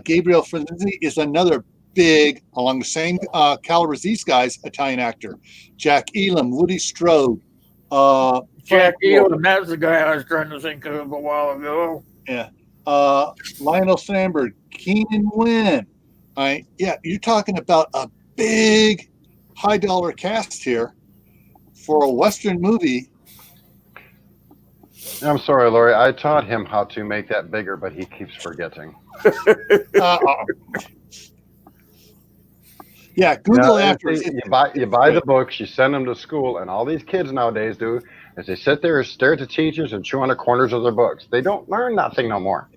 Gabriel Frenzy is another big, along the same caliber as these guys, Italian actor. Jack Elam, Woody Strode. Jack Frank Wolf. Elam, that's the guy I was trying to think of a while ago. Lionel Sandberg, Keenan Wynn. Yeah, you're talking about a big, high dollar cast here for a Western movie. I'm sorry, Lori. I taught him how to make that bigger, but he keeps forgetting. Yeah, Google Yeah, after. you buy the books, you send them to school, and all these kids nowadays do is they sit there and stare at the teachers and chew on the corners of their books. They don't learn nothing no more.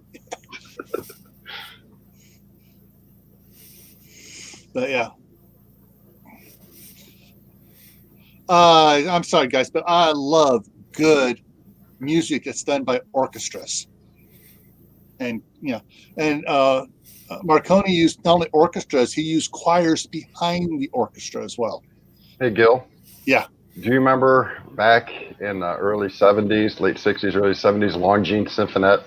But yeah. I'm sorry, guys, but I love good music that's done by orchestras. And Marconi used not only orchestras, he used choirs behind the orchestra as well. Hey, Gil. Yeah. Do you remember back in the early 70s, late 60s, early 70s, Longines Symphonette?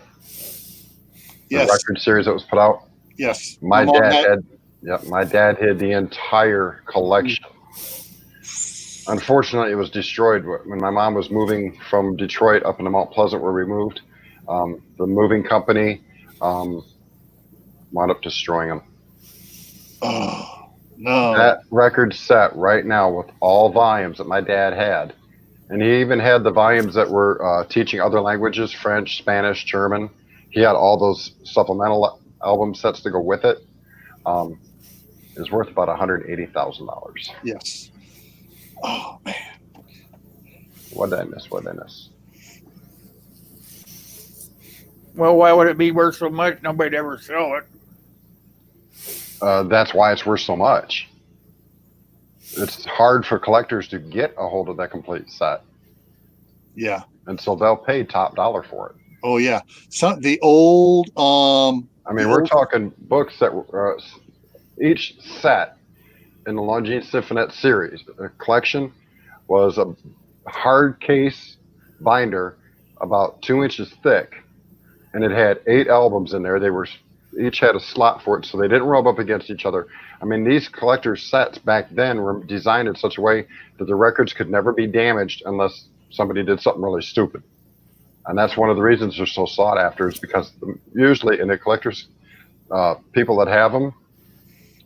Yes. The record series that was put out? Yes. My dad had the entire collection. Unfortunately, it was destroyed when my mom was moving from Detroit up into Mount Pleasant, where we moved. The moving company wound up destroying them. Oh, no. That record set right now with all volumes that my dad had, and he even had the volumes that were teaching other languages, French, Spanish, German. He had all those supplemental album sets to go with it. Is worth about $180,000. Yes. Oh, man. What did I miss? Well, why would it be worth so much? Nobody'd ever sell it. That's why it's worth so much. It's hard for collectors to get a hold of that complete set. Yeah. And so they'll pay top dollar for it. Oh, yeah. So the old I mean, we're talking books that were each set in the Longines Symphonette series. The collection was a hard case binder about 2 inches thick, and it had 8 albums in there. They were each had a slot for it, so they didn't rub up against each other. I mean, these collector sets back then were designed in such a way that the records could never be damaged unless somebody did something really stupid. And that's one of the reasons they're so sought after, is because usually in the collectors, people that have them,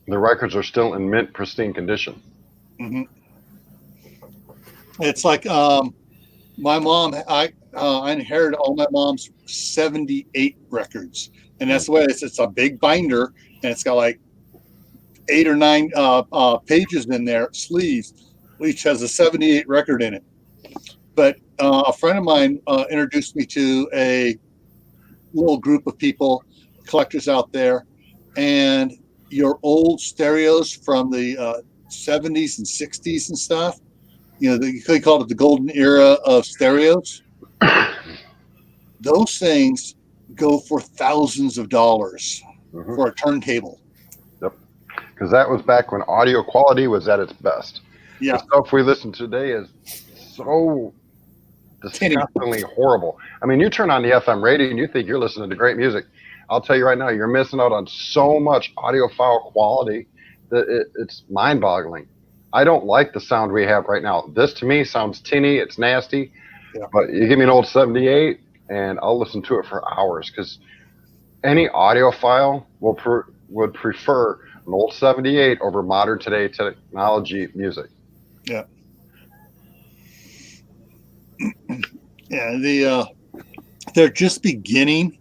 the records are still in mint pristine condition. Mm-hmm. It's like my mom. I inherited all my mom's 78 records, and that's the way it's a big binder, and it's got like 8 or 9 pages in there, sleeves. Each has a 78 record in it. But a friend of mine introduced me to a little group of people collectors out there, and your old stereos from the 70s and 60s and stuff. They called it the golden era of stereos. Those things go for thousands of dollars for a turntable. Yep. Because that was back when audio quality was at its best. Yeah. The stuff we listen to today is so disgustingly horrible. I mean, you turn on the FM radio and you think you're listening to great music. I'll tell you right now, you're missing out on so much audiophile quality that it's mind-boggling. I don't like the sound we have right now. This to me sounds tinny, it's nasty. Yeah. But you give me an old 78 and I'll listen to it for hours, because any audiophile would prefer an old 78 over modern today technology music. Yeah. Yeah, they're just beginning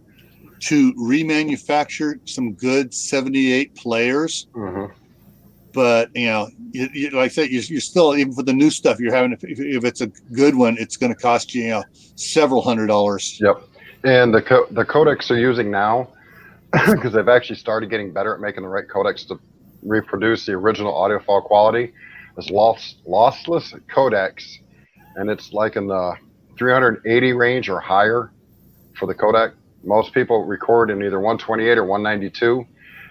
to remanufacture some good 78 players. But you like I said, you're still, even for the new stuff you're having, if it's a good one, it's going to cost you, several $100s. Yep. And the codecs they're using now, because they've actually started getting better at making the right codecs to reproduce the original audiophile quality, is lossless codecs, and it's like in the 380 range or higher for the codec. Most people record in either 128 or 192.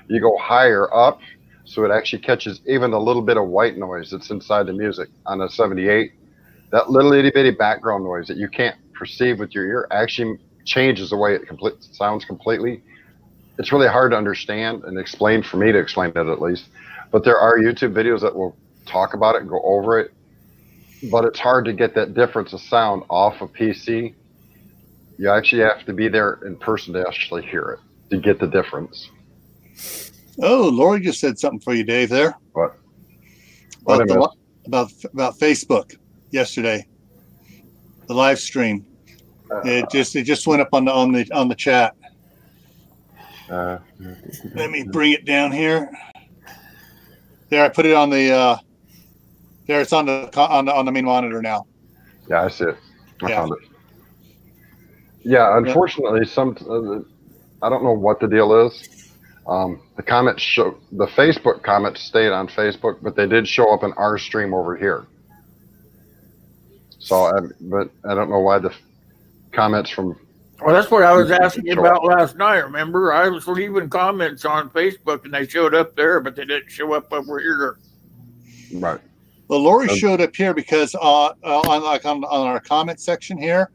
You go higher up, so it actually catches even the little bit of white noise that's inside the music on a 78. That little itty bitty background noise that you can't perceive with your ear actually changes the way it sounds completely. It's really hard to understand and explain, for me to explain it at least. But there are YouTube videos that will talk about it and go over it. But it's hard to get that difference of sound off of PC. You actually have to be there in person to actually hear it, to get the difference. Oh, Lori just said something for you, Dave, there. What? About Facebook yesterday, the live stream. It just went up on the chat. Let me bring it down here. There, I put it on the. There, it's on the main monitor now. Yeah, I see it. I found it. Yeah, unfortunately, I don't know what the deal is. The comments the Facebook comments stayed on Facebook, but they did show up in our stream over here. So, but I don't know why the comments from. Well, that's what I was asking about last night. Remember, I was leaving comments on Facebook and they showed up there, but they didn't show up over here. Right. Well, Lori showed up here because on our comment section here,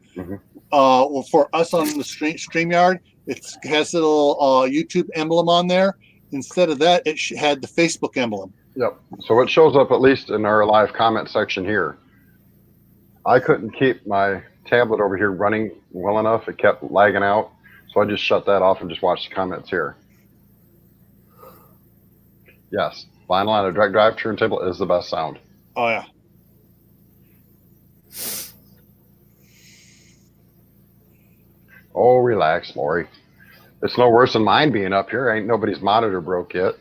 well, for us on the StreamYard, it has a little YouTube emblem on there. Instead of that, it had the Facebook emblem. Yep. So it shows up at least in our live comment section here. I couldn't keep my tablet over here running well enough. It kept lagging out. So I just shut that off and just watched the comments here. Yes. Vinyl on a direct drive turntable is the best sound. Oh, yeah. Oh, relax, Lori. It's no worse than mine being up here. Ain't nobody's monitor broke yet.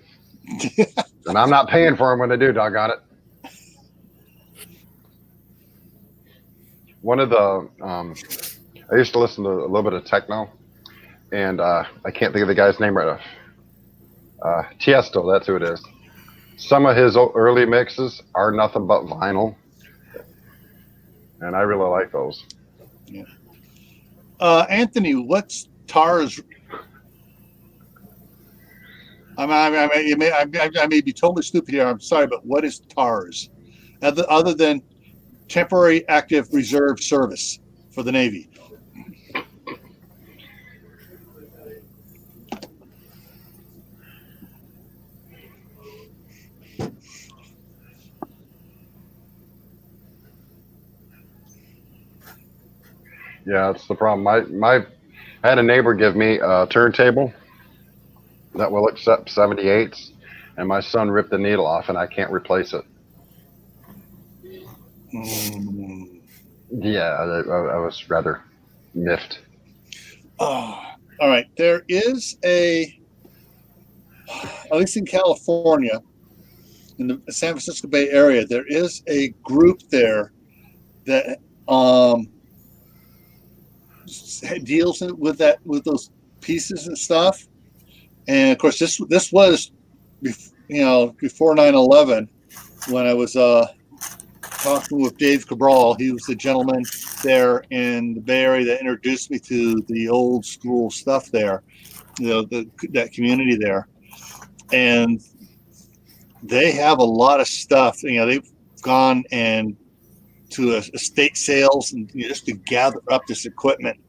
And I'm not paying for them when they do, doggone it. One of the, I used to listen to a little bit of techno, and I can't think of the guy's name right now. Tiesto, that's who it is. Some of his early mixes are nothing but vinyl, and I really like those. Yeah. Anthony, what's TARS? I may be totally stupid here. I'm sorry, but what is TARS? Other than temporary active reserve service for the Navy. Yeah, that's the problem. I had a neighbor give me a turntable that will accept 78s, and my son ripped the needle off, and I can't replace it. Yeah, I was rather miffed. All right. There is at least in California, in the San Francisco Bay Area, there is a group there that deals with those pieces and stuff. And of course, this was, before 9/11, when I was talking with Dave Cabral. He was the gentleman there in the Bay Area that introduced me to the old school stuff there, that community there. And they have a lot of stuff. They've gone and to estate sales and just to gather up this equipment.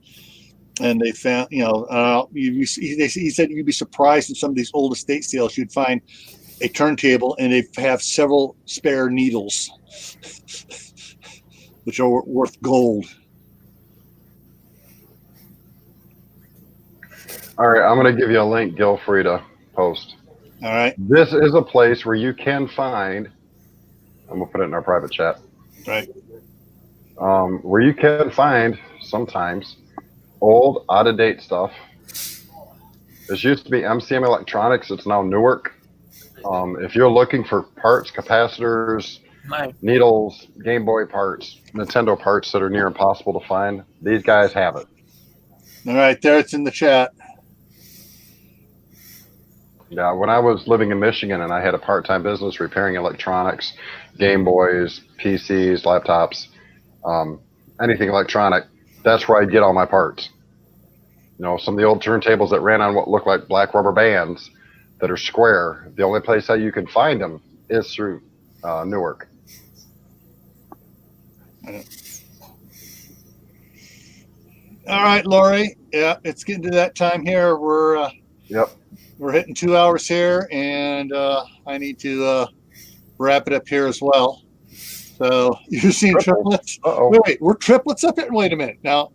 And they found, he said you'd be surprised in some of these old estate sales, you'd find a turntable and they have several spare needles, which are worth gold. All right, I'm going to give you a link, Gil, for you to post. All right. This is a place where you can find, I'm going to put it in our private chat. Right. Where you can find sometimes old, out-of-date stuff. This used to be MCM Electronics. It's now Newark. If you're looking for parts, capacitors, needles, Game Boy parts, Nintendo parts that are near impossible to find, these guys have it. All right, there it's in the chat. Yeah, when I was living in Michigan and I had a part-time business repairing electronics, Game Boys, PCs, laptops, anything electronic, that's where I'd get all my parts. Some of the old turntables that ran on what looked like black rubber bands that are square, the only place that you can find them is through Newark. All right, Lori. Yeah, it's getting to that time here. We're hitting 2 hours here, and I need to wrap it up here as well. So you're seeing triplets? Uh-oh. Wait, we're triplets up here? Wait a minute. No.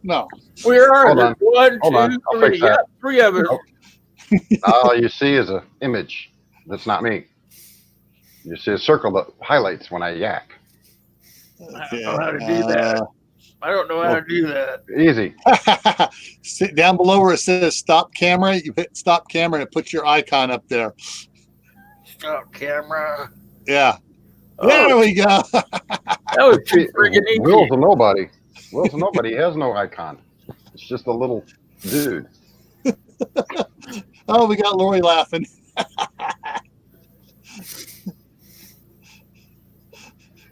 We are. Hold on. One, Hold on. two, I'll three. fix that. Yeah, 3 of us. Oh. All you see is an image. That's not me. You see a circle that highlights when I yak. I don't know how to do that. I don't know how to do that. Easy. Sit down below where it says stop camera. You hit stop camera and it puts your icon up there. Stop camera. Yeah. Oh, There we go. that was too friggin' easy. Will's a nobody. Will's a nobody. He has no icon. It's just a little dude. Oh, we got Lori laughing.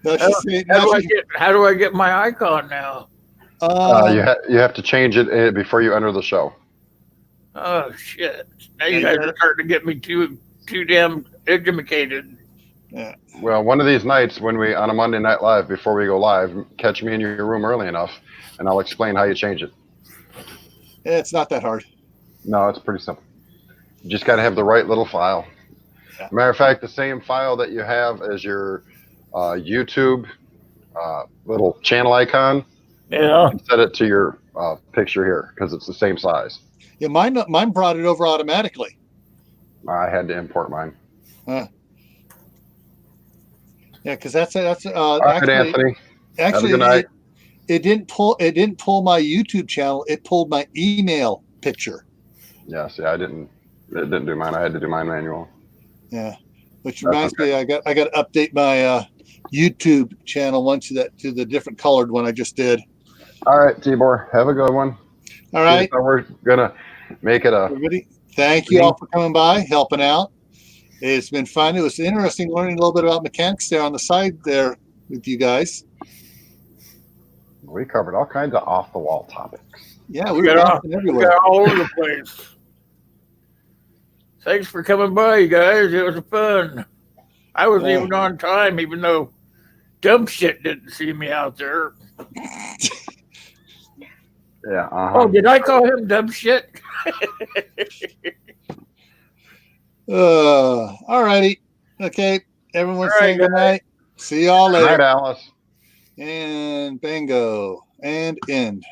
How do I get my icon now? You have to change it before you enter the show. Oh shit! Now you guys are starting to get me too damn educated. Yeah. Well, one of these nights when we on a Monday Night Live, before we go live, catch me in your room early enough, and I'll explain how you change it. It's not that hard. No, it's pretty simple. You just got to have the right little file. Yeah. Matter of fact, the same file that you have as your YouTube little channel icon. Yeah. Set it to your picture here because it's the same size. Yeah, mine brought it over automatically. I had to import mine. Yeah, because that's All right, Anthony. Have a good night. It didn't pull my YouTube channel. It pulled my email picture. Yeah, see, it didn't do mine. I had to do mine manual. Yeah, which reminds me, I got to update my YouTube channel once to the different colored one I just did. All right, Tibor, have a good one. All right, so we're gonna make it everybody. Thank you all for coming by, helping out. It's been fun. It was interesting learning a little bit about mechanics there on the side there with you guys. We covered all kinds of off-the-wall topics. Yeah, we got everywhere. all over the place. Thanks for coming by, you guys. It was fun. I was even on time, even though dumb shit didn't see me out there. Yeah. Oh, did I call him dumb shit? All righty. Okay. Everyone saying good night. See y'all later. Good night, Alice. And bingo. And end.